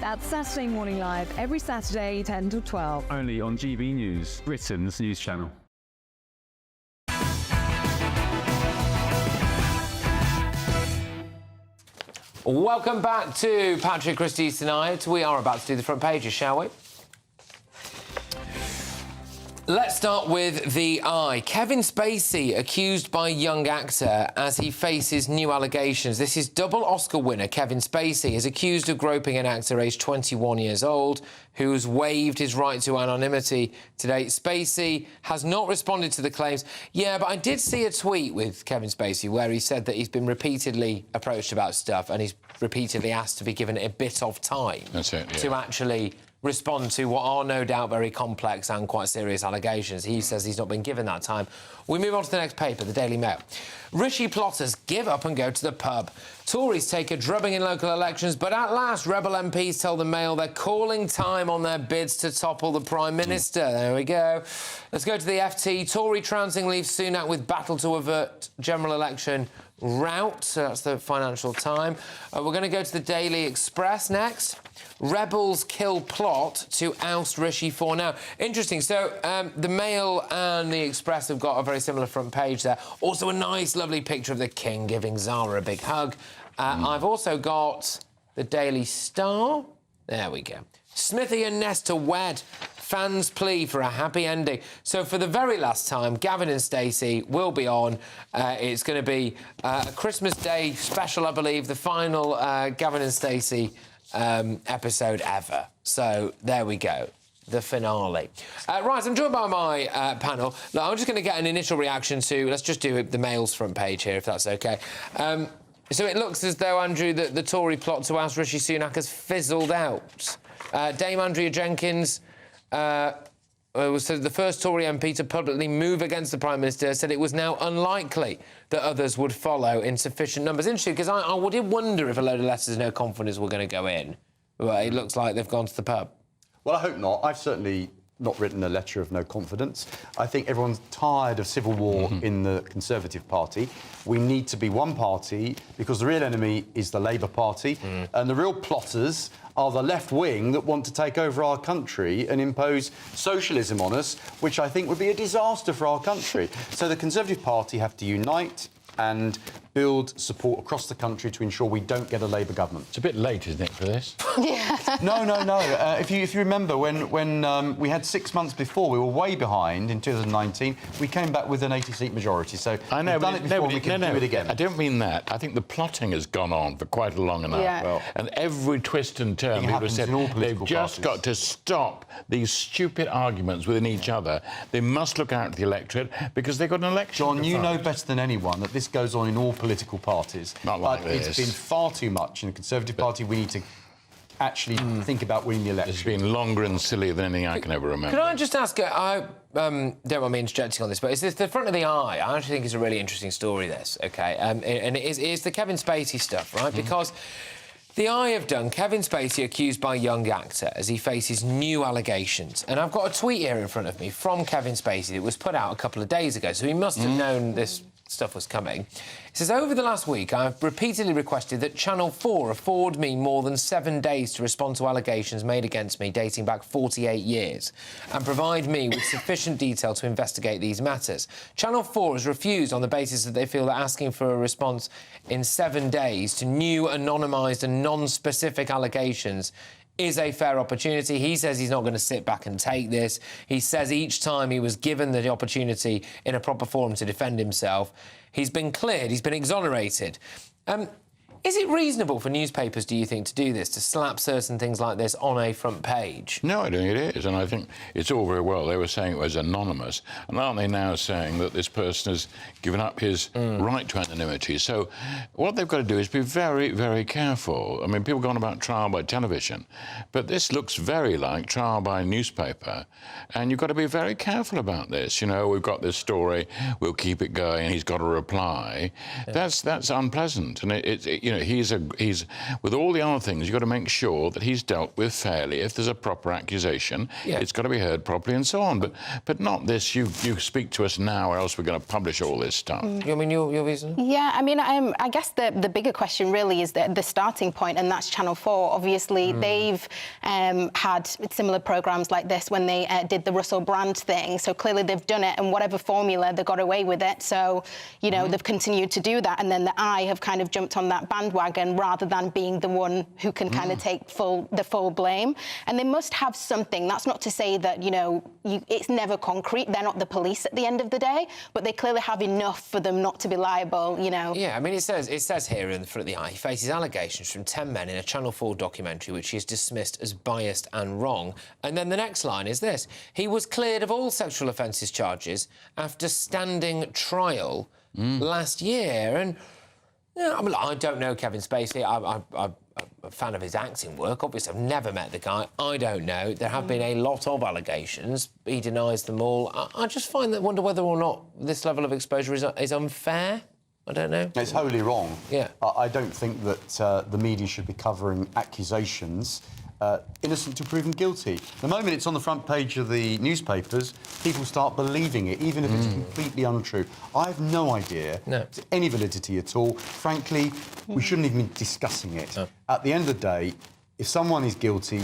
That's Saturday Morning Live, every Saturday, 10 till 12. Only on GB News, Britain's news channel. Welcome back to Patrick Christys Tonight. We are about to do the front pages, shall we? Let's start with the eye. Kevin Spacey accused by young actor as he faces new allegations. This is double Oscar winner Kevin Spacey is accused of groping an actor aged 21 years old who's waived his right to anonymity today. Spacey has not responded to the claims. Yeah, but I did see a tweet with Kevin Spacey where he said that he's been repeatedly approached about stuff and he's repeatedly asked to be given a bit of time to actually respond to what are no doubt very complex and quite serious allegations. He says he's not been given that time. We move on to the next paper, the Daily Mail. Rishi plotters give up and go to the pub. Tories take a drubbing in local elections, but at last Rebel MPs tell the Mail they're calling time on their bids to topple the Prime Minister. There we go. Let's go to the FT. Tory trouncing leaves Sunak with battle to avert general election rout. So that's the Financial Times. We're going to go to the Daily Express next. Rebels kill plot to oust Rishi for now. Interesting. So the Mail and the Express have got a very similar front page there. Also a nice, lovely picture of the King giving Zara a big hug. I've also got the Daily Star. There we go. Smithy and Nesta wed. Fans plea for a happy ending. So for the very last time, Gavin and Stacey will be on. It's going to be a Christmas Day special, I believe, the final Gavin and Stacey episode ever. So there we go, the finale. Right, I'm joined by my panel. Look, I'm just going to get an initial reaction to, let's just do the Mail's front page here, if that's OK. So it looks as though, Andrew, that the Tory plot to oust Rishi Sunak has fizzled out. Dame Andrea Jenkins was the first Tory MP to publicly move against the Prime Minister, said it was now unlikely that others would follow in sufficient numbers. Interesting, because I did wonder if a load of letters of no confidence were going to go in. But it looks like they've gone to the pub. Well, I hope not. I've certainly not written a letter of no confidence. I think everyone's tired of civil war in the Conservative Party. We need to be one party because the real enemy is the Labour Party and the real plotters are the left wing that want to take over our country and impose socialism on us, which I think would be a disaster for our country. So the Conservative Party have to unite and build support across the country to ensure we don't get a Labour government. It's a bit late, isn't it, for this? No. If you remember, when we had 6 months before, we were way behind in 2019. We came back with an 80-seat majority. So I know, we've done it before, we can do it again. I don't mean that. I think the plotting has gone on for quite a long enough. Yeah. Well, and every twist and turn, people have said they've just got to stop these stupid arguments within each other. They must look out to the electorate because they've got an election. John, you know better than anyone that this goes on in all political parties. Not like but this. It's been far too much. In the Conservative Party, we need to actually think about winning the election. It's been longer and sillier than anything I can ever remember. Can I just ask, I don't want me interjecting on this, but it's the front of the eye. I actually think it's a really interesting story, this, OK? And it is the Kevin Spacey stuff, right? Because the Eye have done Kevin Spacey accused by young actor as he faces new allegations. And I've got a tweet here in front of me from Kevin Spacey that was put out a couple of days ago, so he must have known this stuff was coming. It says, over the last week, I've repeatedly requested that Channel 4 afford me more than 7 days to respond to allegations made against me dating back 48 years and provide me with sufficient detail to investigate these matters. Channel 4 has refused on the basis that they feel that asking for a response in 7 days to new, anonymised and non-specific allegations is a fair opportunity. He says he's not going to sit back and take this. He says each time he was given the opportunity in a proper forum to defend himself, he's been cleared, he's been exonerated. Is it reasonable for newspapers, do you think, to do this, to slap certain things like this on a front page? No, I don't think it is, and I think it's all very well. They were saying it was anonymous, and aren't they now saying that this person has given up his right to anonymity? So what they've got to do is be very, very careful. I mean, people go on about trial by television, but this looks very like trial by newspaper, and you've got to be very careful about this. You know, we've got this story, we'll keep it going, and he's got a reply. Yeah. That's unpleasant, and you know, he's with all the other things, you've got to make sure that he's dealt with fairly. If there's a proper accusation, it's got to be heard properly and so on. But not this, you speak to us now or else we're going to publish all this stuff. You mean your reason? Yeah, I mean, I guess the bigger question really is the starting point, and that's Channel 4. Obviously, they've had similar programmes like this when they did the Russell Brand thing, so clearly they've done it, and whatever formula, they got away with it. So, you know, they've continued to do that, and then the Eye have kind of jumped on that bandwagon rather than being the one who can kind of take the full blame. And they must have something. That's not to say that, you know, it's never concrete. They're not the police at the end of the day, but they clearly have enough for them not to be liable, you know. Yeah, I mean, it says here in the front of the Eye, he faces allegations from 10 men in a Channel 4 documentary which he has dismissed as biased and wrong. And then the next line is this: he was cleared of all sexual offences charges after standing trial last year. And yeah, I mean, I don't know Kevin Spacey. I'm a fan of his acting work. Obviously, I've never met the guy. I don't know. There have been a lot of allegations. He denies them all. I just wonder whether or not this level of exposure is unfair. I don't know. It's wholly wrong. Yeah. I don't think that the media should be covering accusations innocent to proven guilty. The moment it's on the front page of the newspapers, people start believing it, even if it's completely untrue. I have no idea any validity at all. Frankly, we shouldn't even be discussing it. No. At the end of the day, if someone is guilty,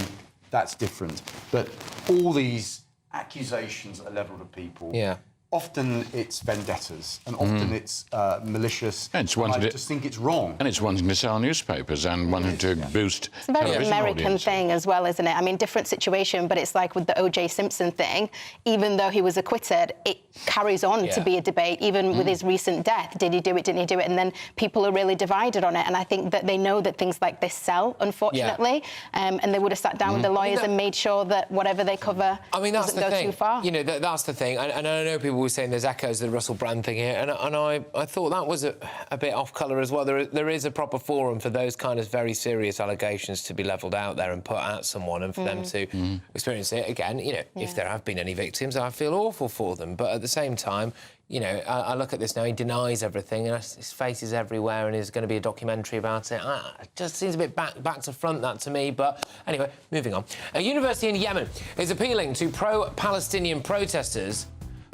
that's different. But all these accusations are levelled at people. Yeah. Often it's vendettas, and often it's malicious. And I just think it's wrong. And it's wanting to sell newspapers and wanting to boost It's a very television American audience. thing as well, isn't it? I mean, different situation, but it's like with the O.J. Simpson thing. Even though he was acquitted, it carries on to be a debate. Even with his recent death, did he do it, didn't he do it? And then people are really divided on it. And I think that they know that things like this sell, unfortunately. And they would have sat down with the lawyers and made sure that whatever they cover doesn't go too far. You know, that's the thing. And I know people were saying there's echoes of the Russell Brand thing here, and I thought that was a bit off colour as well. There is a proper forum for those kind of very serious allegations to be levelled out there and put at someone, and for them to experience it. Again, you know, if there have been any victims, I feel awful for them. But at the same time, you know, I look at this now, he denies everything, and his face is everywhere, and there's going to be a documentary about it. It just seems a bit back to front, that, to me. But anyway, moving on. A university in Yemen is appealing to pro-Palestinian protesters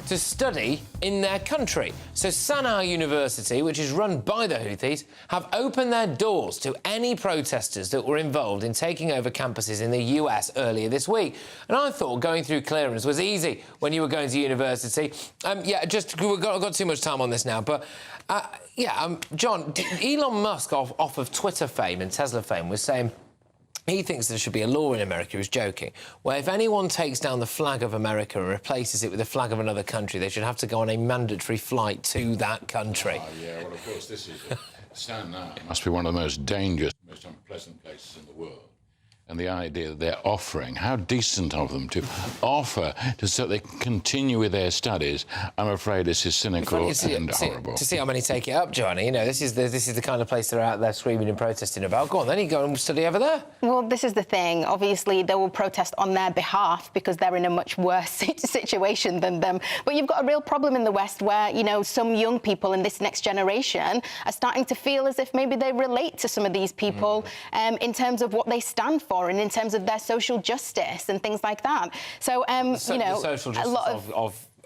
to study in their country. So Sana'a University, which is run by the Houthis, have opened their doors to any protesters that were involved in taking over campuses in the US earlier this week. And I thought going through clearance was easy when you were going to university. We've got too much time on this now, but John, Elon Musk off of Twitter fame and Tesla fame was saying he thinks there should be a law in America, he was joking, where if anyone takes down the flag of America and replaces it with the flag of another country, they should have to go on a mandatory flight to that country. Yeah, well, of course, this is... Sana'a must be one of the most dangerous, most unpleasant places in the world. And the idea that they're offering, how decent of them to offer so they can continue with their studies, I'm afraid this is cynical and horrible. To see how many take it up, Johnny. You know, this is the kind of place they're out there screaming and protesting about. Go on, then you go and study over there. Well, this is the thing. Obviously, they will protest on their behalf because they're in a much worse situation than them. But you've got a real problem in the West where, you know, some young people in this next generation are starting to feel as if maybe they relate to some of these people in terms of what they stand for and in terms of their social justice and things like that. So, you know, the social justice a lot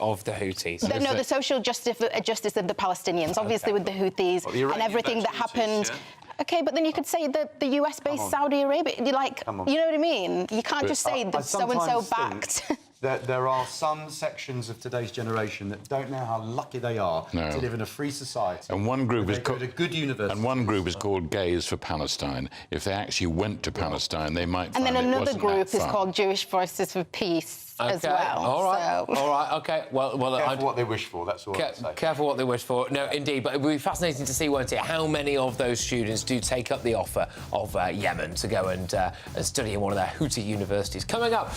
of the Houthis. No, the social justice of the Palestinians, obviously with the Houthis and everything that happened. OK, but then you could say that the US-based Saudi Arabia, you know what I mean? You can't just say that so-and-so backed. There are some sections of today's generation that don't know how lucky they are to live in a free society. And one group is called a good university. And one group is called Gays for Palestine. If they actually went to Palestine, they might. And then another group is called Jewish Voices for Peace. As well. All right. So. All right. OK. Well. Careful what they wish for. That's all I'd say. Careful what they wish for. No, indeed. But it would be fascinating to see, won't it, how many of those students do take up the offer of Yemen to go and study in one of their Houthi universities. Coming up,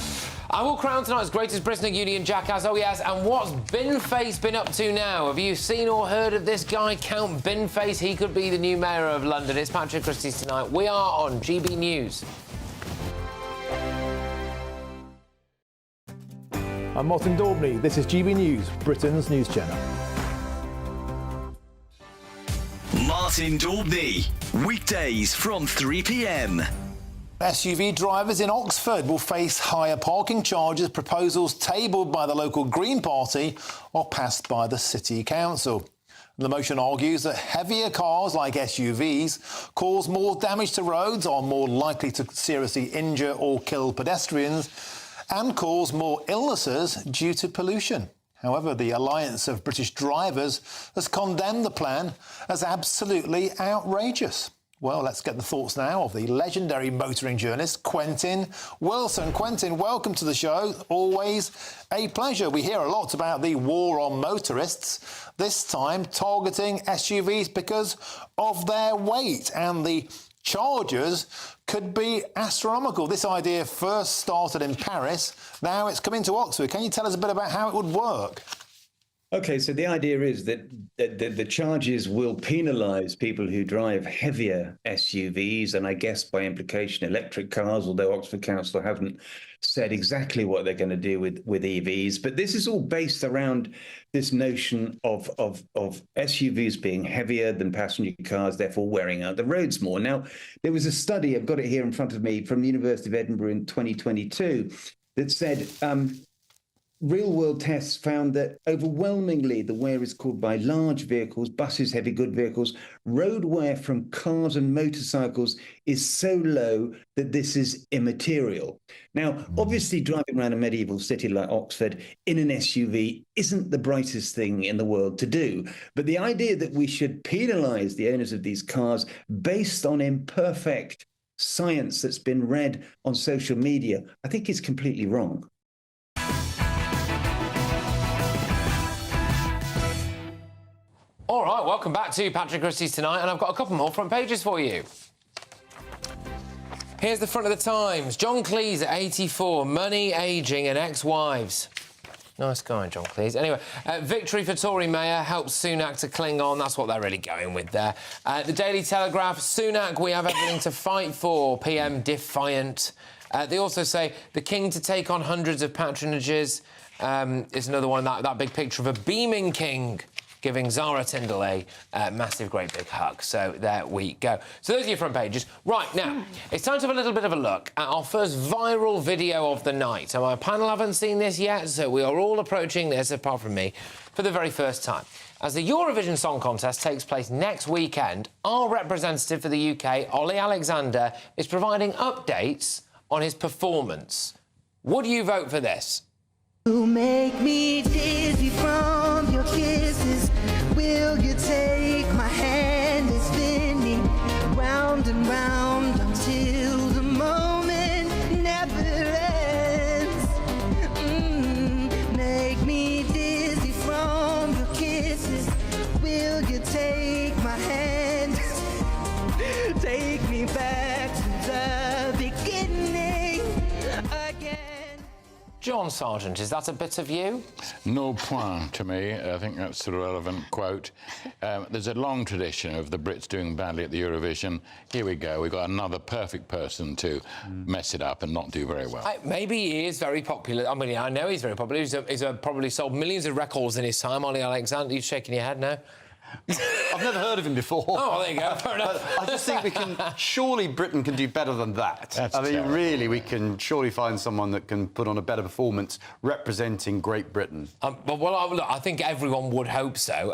I will crown tonight's greatest prisoner union jackass. Oh yes. And what's Binface been up to now? Have you seen or heard of this guy, Count Binface? He could be the new mayor of London. It's Patrick Christys tonight. We are on GB News. I'm Martin Daubney. This is GB News, Britain's news channel. Martin Daubney, weekdays from 3 p.m. SUV drivers in Oxford will face higher parking charges. Proposals tabled by the local Green Party or passed by the City Council. The motion argues that heavier cars like SUVs cause more damage to roads, are more likely to seriously injure or kill pedestrians, and cause more illnesses due to pollution. However, the Alliance of British Drivers has condemned the plan as absolutely outrageous. Well, let's get the thoughts now of the legendary motoring journalist, Quentin Wilson. Quentin, welcome to the show. Always a pleasure. We hear a lot about the war on motorists, this time targeting SUVs because of their weight, and the charges could be astronomical. This idea first started in Paris. Now it's coming to Oxford. Can you tell us a bit about how it would work? OK, so the idea is that the charges will penalise people who drive heavier SUVs and I guess by implication electric cars, although Oxford Council haven't said exactly what they're going to do with EVs. But this is all based around this notion of SUVs being heavier than passenger cars, therefore wearing out the roads more. Now, there was a study, I've got it here in front of me, from the University of Edinburgh in 2022 that said real-world tests found that overwhelmingly the wear is caused by large vehicles, buses, heavy good vehicles. Road wear from cars and motorcycles is so low that this is immaterial. Now, obviously, driving around a medieval city like Oxford in an SUV isn't the brightest thing in the world to do. But the idea that we should penalise the owners of these cars based on imperfect science that's been read on social media, I think is completely wrong. All right, welcome back to Patrick Christys tonight, and I've got a couple more front pages for you. Here's the front of the Times. John Cleese at 84, money, ageing and ex-wives. Nice guy, John Cleese. Anyway, victory for Tory mayor helps Sunak to cling on. That's what they're really going with there. The Daily Telegraph, Sunak, we have everything to fight for. PM defiant. They also say the king to take on hundreds of patronages. Is another one, that big picture of a beaming king giving Zara Tindall a massive, great big hug. So there we go. So those are your front pages. Right, now, it's time to have a little bit of a look at our first viral video of the night. And my panel haven't seen this yet, so we are all approaching this, apart from me, for the very first time. As the Eurovision Song Contest takes place next weekend, our representative for the UK, Ollie Alexander, is providing updates on his performance. Would you vote for this? You make me dizzy from your kisses. Will you take my hand and spinning round and round until the moment never ends? Make me dizzy from your kisses. Will you take my hand? Take me back to the beginning. Sargent, is that a bit of you? No point to me. I think that's the relevant quote. There's a long tradition of the Brits doing badly at the Eurovision. Here we go. We've got another perfect person to mess it up and not do very well. Maybe he is very popular. I mean, I know he's very popular. He's probably sold millions of records in his time. Ollie Alexander, you're shaking your head now. I've never heard of him before. Oh, there you go. Fair enough. I just think we can... Surely Britain can do better than that. That's I mean, terrible. really, we can surely find someone that can put on a better performance representing Great Britain. Look, I think everyone would hope so.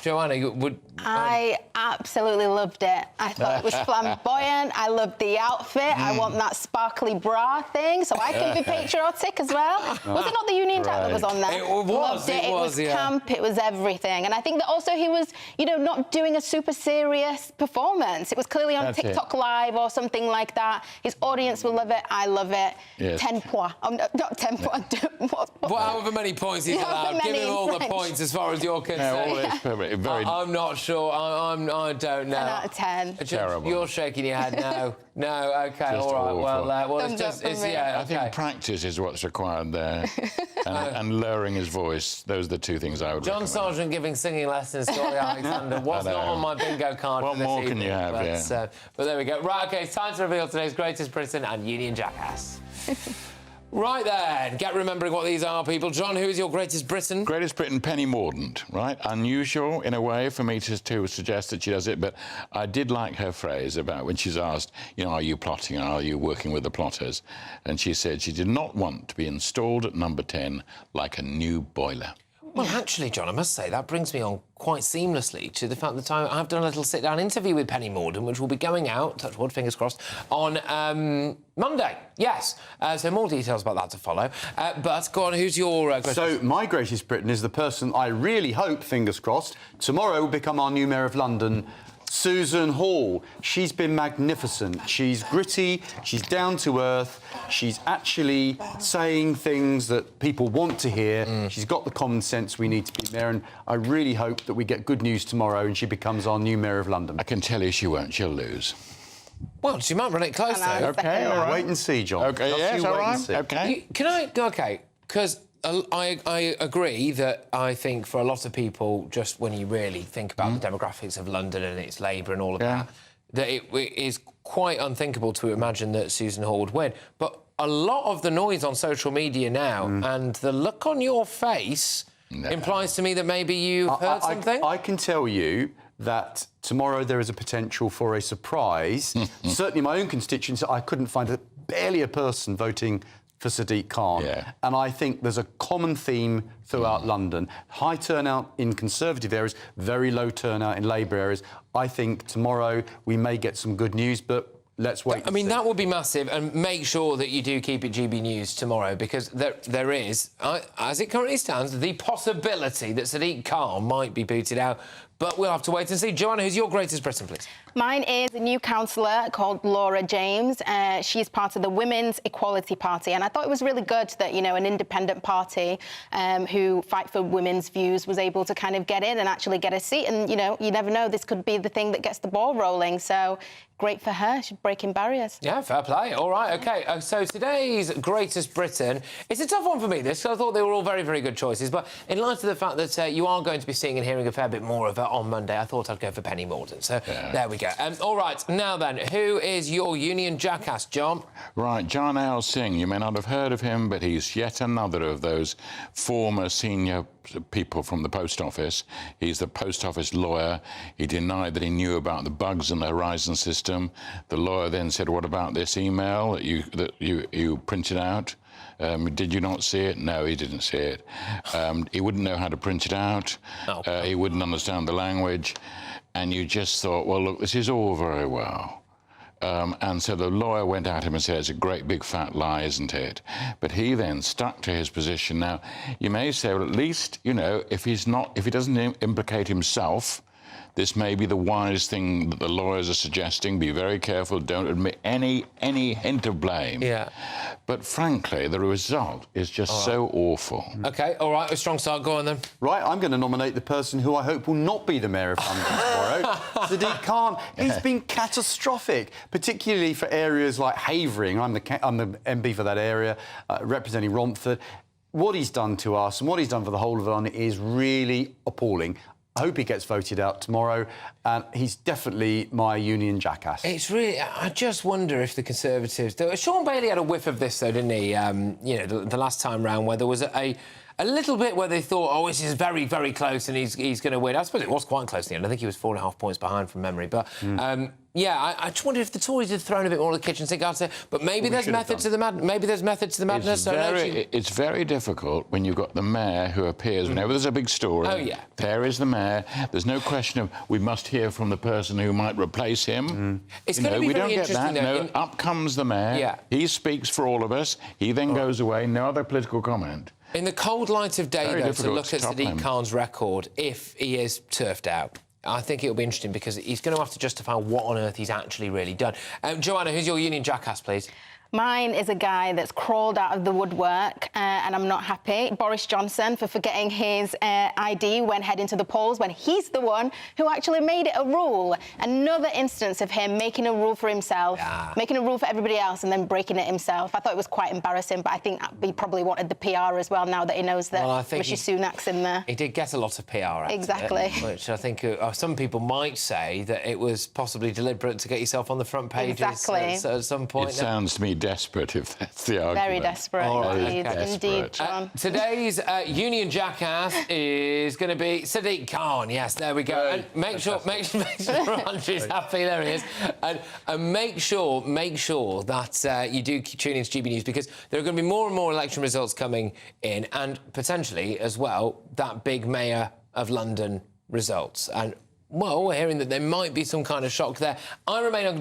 Joanna, you would... I absolutely loved it. I thought it was flamboyant. I loved the outfit. I want that sparkly bra thing, so I can be patriotic as well. Was it not the Union Jack that was on there? It was. Loved it. It was camp. It was everything. And I think that also he was, not doing a super serious performance. It was clearly on TikTok Live or something like that. His audience will love it. I love it. Yes. 10 points. Not 10 points. However many points he's allowed. Give him all the points as far as you're concerned. all is perfect. Very... I'm not sure. I don't know. 10 out of 10. Terrible. You're shaking your head no. No, OK, Just all right. awful. Well, it's just... I think practice is what's required there. and lowering his voice. Those are the two things I would John recommend. Sargent giving singing lessons to Ollie Alexander was not on my bingo card What for this more evening, can you have, but there we go. Right, OK, it's time to reveal today's Greatest Britain and Union Jackass. Right then, get remembering what these are, people. John, who is your Greatest Britain? Greatest Britain, Penny Mordaunt, right? Unusual, in a way, for me to suggest that she does it, but I did like her phrase about when she's asked, are you plotting, are you working with the plotters? And she said she did not want to be installed at number 10 like a new boiler. Well, actually, John, I must say, that brings me on quite seamlessly to the fact that I've done a little sit-down interview with Penny Mordaunt, which will be going out, touch wood, fingers crossed, on Monday. Yes. So more details about that to follow. But go on, who's your greatest... So my Greatest Britain is the person I really hope, fingers crossed, tomorrow will become our new Mayor of London, Susan Hall. She's been magnificent. She's gritty, she's down to earth, she's actually saying things that people want to hear. She's got the common sense we need to be there, and I really hope that we get good news tomorrow and she becomes our new Mayor of London. I can tell you she won't, she'll lose. Well, she might run it close, though. OK, all right. Wait and see, John. OK, yes, all right, OK. OK, because I agree that I think for a lot of people, just when you really think about the demographics of London and its Labour and all of that it is quite unthinkable to imagine that Susan Hall would win. But a lot of the noise on social media now and the look on your face implies to me that maybe you've heard something. I can tell you that tomorrow there is a potential for a surprise. Certainly my own constituency, I couldn't find barely a person voting for Sadiq Khan. And I think there's a common theme throughout London. High turnout in Conservative areas, very low turnout in Labour areas. I think tomorrow we may get some good news, but let's wait. I mean, that would be massive, and make sure that you do keep it GB News tomorrow, because there is, as it currently stands, the possibility that Sadiq Khan might be booted out. But we'll have to wait and see. Joanna, who's your Greatest Britain, please? Mine is a new councillor called Laura James. She's part of the Women's Equality Party, and I thought it was really good that, an independent party who fight for women's views was able to kind of get in and actually get a seat. And, you never know, this could be the thing that gets the ball rolling. So great for her. She's breaking barriers. Yeah, fair play. All right, OK. So today's Greatest Britain, it's a tough one for me, this, because I thought they were all very, very good choices. But in light of the fact that you are going to be seeing and hearing a fair bit more of her on Monday, I thought I'd go for Penny Mordaunt. So there we go. All right, now then, who is your Union Jackass, John? Right, Jarnail Singh. You may not have heard of him, but he's yet another of those former senior people from the Post Office. He's the Post Office lawyer. He denied that he knew about the bugs in the Horizon system. The lawyer then said, what about this email that you printed out? Did you not see it? No, he didn't see it. He wouldn't know how to print it out. He wouldn't understand the language. And you just thought, well, look, this is all very well. And so the lawyer went at him and said, it's a great big fat lie, isn't it? But he then stuck to his position. Now, you may say, well, at least, if he doesn't implicate himself, This may be the wisest thing that the lawyers are suggesting. Be very careful. Don't admit any hint of blame. Yeah. But frankly, the result is just so awful. OK, all right, a strong start. Go on, then. Right, I'm going to nominate the person who I hope will not be the Mayor of London tomorrow, Sadiq Khan. He's been catastrophic, particularly for areas like Havering. I'm the MP for that area, representing Romford. What he's done to us and what he's done for the whole of London is really appalling. I hope he gets voted out tomorrow, and he's definitely my union jackass. It's really... I just wonder if the Conservatives... Sean Bailey had a whiff of this, though, didn't he? You know, the last time round, where there was a little bit where they thought, oh, this is very, very close and he's going to win. I suppose it was quite close in the end. I think he was 4.5 points behind from memory. But, yeah, I just wonder if the Tories had thrown a bit more of the kitchen sink. I'd say, but maybe there's methods to the madness. Maybe there's methods to the madness. It's very difficult when you've got the mayor who appears whenever there's a big story. Oh, yeah. There is the mayor. There's no question of we must hear from the person who might replace him. It's going to be we very don't get that. interesting, No, up comes the mayor. Yeah. He speaks for all of us. He then goes away. No other political comment. In the cold light of day, though, to look at Sadiq Khan's record, if he is turfed out, I think it'll be interesting because he's going to have to justify what on earth he's actually really done. Joanna, who's your union jackass, please? Mine is a guy that's crawled out of the woodwork and I'm not happy. Boris Johnson for forgetting his ID when heading to the polls, when he's the one who actually made it a rule. Another instance of him making a rule for himself, making a rule for everybody else and then breaking it himself. I thought it was quite embarrassing, but I think he probably wanted the PR as well now that he knows that Rishi Sunak's in there. He did get a lot of PR out of it, which I think some people might say that it was possibly deliberate to get yourself on the front pages at some point. It sounds to me desperate, if that's the argument. Very desperate, indeed, John. Today's union jackass is going to be Sadiq Khan. Yes, there we go. And make sure Andrew's happy. There he is. And make sure that you do tune into GB News, because there are going to be more and more election results coming in, and potentially as well that big Mayor of London results. And well, we're hearing that there might be some kind of shock there.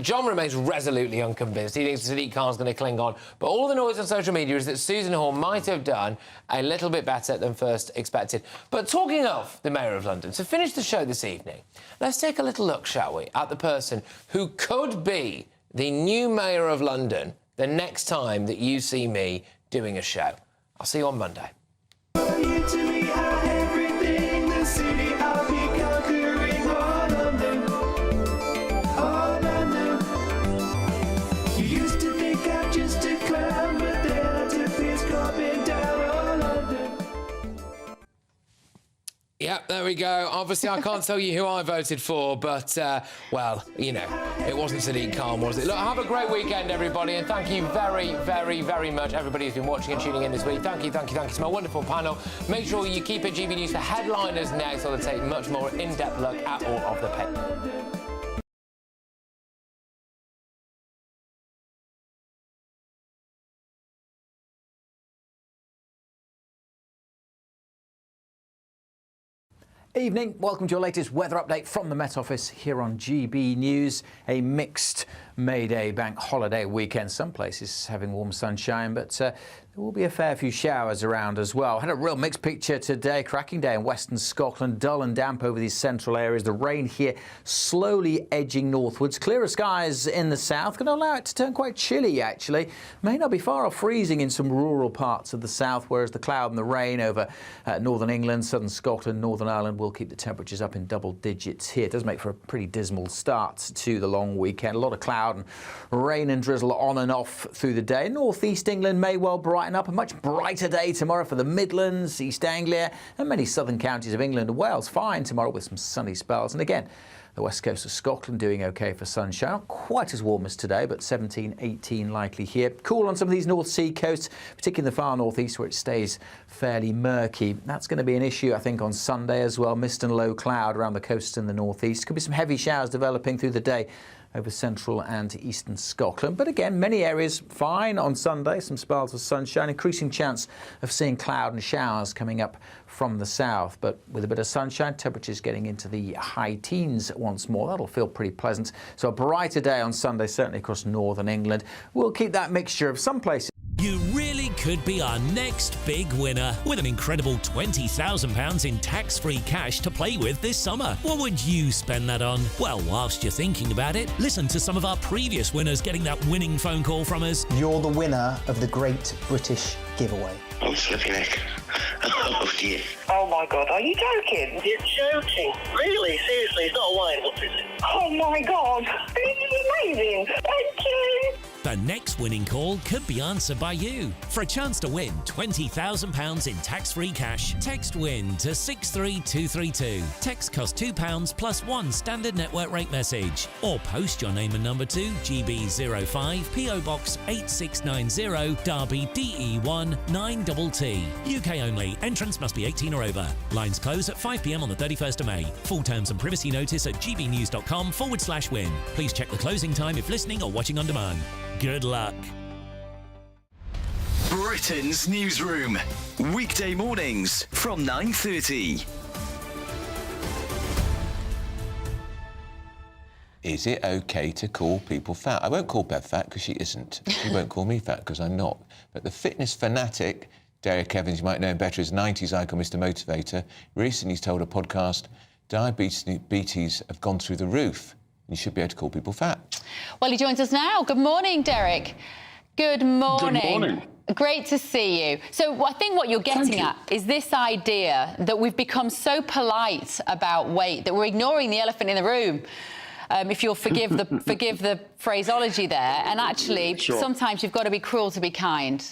John remains resolutely unconvinced. He thinks Sadiq Khan's going to cling on. But all the noise on social media is that Susan Hall might have done a little bit better than first expected. But talking of the Mayor of London, to finish the show this evening, let's take a little look, shall we, at the person who could be the new Mayor of London the next time that you see me doing a show. I'll see you on Monday. Yep, there we go. Obviously, I can't tell you who I voted for, but, well, you know, it wasn't Sadiq Khan, was it? Look, have a great weekend, everybody, and thank you very, very, very much, everybody who's been watching and tuning in this week. Thank you to my wonderful panel. Make sure you keep it GB News for headliners next, so they'll take much more in-depth look at all of the papers. Evening, welcome to your latest weather update from the Met Office here on GB News. A mixed May Day bank holiday weekend. Some places having warm sunshine, but there will be a fair few showers around as well. Had a real mixed picture today. Cracking day in western Scotland, dull and damp over these central areas. The rain here slowly edging northwards. Clearer skies in the south going to allow it to turn quite chilly, actually. May not be far off freezing in some rural parts of the south, whereas the cloud and the rain over northern England, southern Scotland, Northern Ireland will keep the temperatures up in double digits here. It does make for a pretty dismal start to the long weekend. A lot of cloud and rain and drizzle on and off through the day. North East England may well brighten up. A much brighter day tomorrow for the Midlands, East Anglia and many southern counties of England and Wales. Fine tomorrow with some sunny spells. And again, the west coast of Scotland doing OK for sunshine. Not quite as warm as today, but 17, 18 likely here. Cool on some of these North Sea coasts, particularly in the far northeast where it stays fairly murky. That's going to be an issue, I think, on Sunday as well. Mist and low cloud around the coast in the northeast. Could be some heavy showers developing through the day over central and eastern Scotland. But again, many areas fine on Sunday, some spells of sunshine, increasing chance of seeing cloud and showers coming up from the south. But with a bit of sunshine, temperatures getting into the high teens once more. That'll feel pretty pleasant. So a brighter day on Sunday, certainly across northern England. We'll keep that mixture of some places. You really could be our next big winner with an incredible £20,000 in tax-free cash to play with this summer. What would you spend that on? Well, whilst you're thinking about it, listen to some of our previous winners getting that winning phone call from us. You're the winner of the Great British Giveaway. I'm slipping neck. Oh, dear. Oh, my God. Are you joking? You're joking. Really? Seriously? It's not a wine. What is it? Oh, my God. This is amazing. Thank you. The next winning call could be answered by you. For a chance to win £20,000 in tax-free cash, text WIN to 63232. Text costs £2 plus one standard network rate message. Or post your name and number to GB05 PO Box 8690 Derby DE1 9TT. UK only. Entrance must be 18 or over. Lines close at 5 p.m. on the 31st of May. Full terms and privacy notice at gbnews.com/win. Please check the closing time if listening or watching on demand. Good luck. Britain's newsroom. Weekday mornings from 9:30. Is it okay to call people fat? I won't call Bev fat because she isn't. She won't call me fat because I'm not. But the fitness fanatic, Derek Evans, you might know him better as 90s icon Mr Motivator, recently told a podcast diabetes have gone through the roof. You should be able to call people fat. Well, he joins us now. Good morning, Derek. Good morning. Good morning. Great to see you. So I think what you're getting at is this idea that we've become so polite about weight that we're ignoring the elephant in the room. If you'll forgive the phraseology there. And actually, sometimes you've got to be cruel to be kind.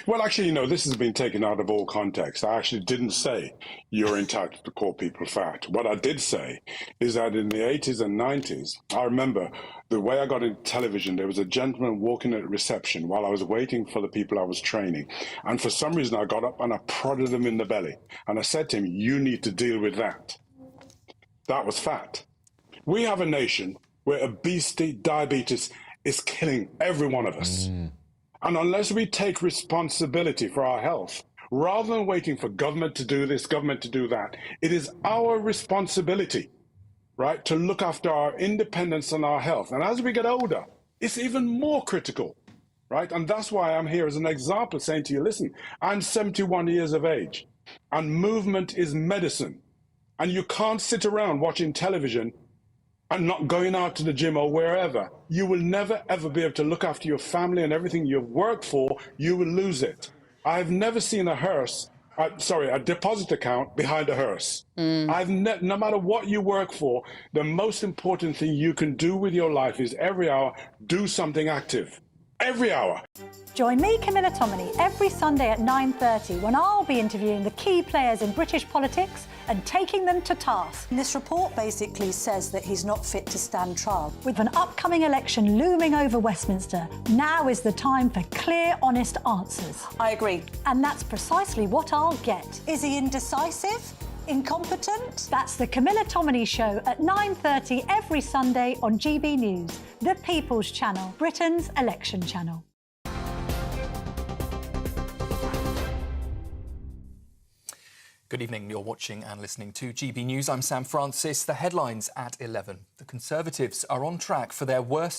Well, actually, this has been taken out of all context. I actually didn't say you're entitled to call people fat. What I did say is that in the 80s and 90s, I remember the way I got into television, there was a gentleman walking at reception while I was waiting for the people I was training. And for some reason, I got up and I prodded him in the belly. And I said to him, you need to deal with that. That was fat. We have a nation where obesity, diabetes is killing every one of us. And unless we take responsibility for our health, rather than waiting for government to do this, government to do that, it is our responsibility, right, to look after our independence and our health. And as we get older, it's even more critical, right? And that's why I'm here as an example saying to you, listen, I'm 71 years of age and movement is medicine. And you can't sit around watching television and not going out to the gym or wherever. You will never, ever be able to look after your family and everything you've worked for. You will lose it. I've never seen a deposit account behind a hearse. No matter what you work for, the most important thing you can do with your life is every hour, do something active. Every hour. Join me, Camilla Tominey, every Sunday at 9:30 when I'll be interviewing the key players in British politics and taking them to task. This report basically says that he's not fit to stand trial. With an upcoming election looming over Westminster, now is the time for clear, honest answers. I agree. And that's precisely what I'll get. Is he indecisive? Incompetent? That's the Camilla Tominey Show at 9:30 every Sunday on GB News, the People's Channel, Britain's election channel. Good evening. You're watching and listening to GB News. I'm Sam Francis. The headlines at 11. The Conservatives are on track for their worst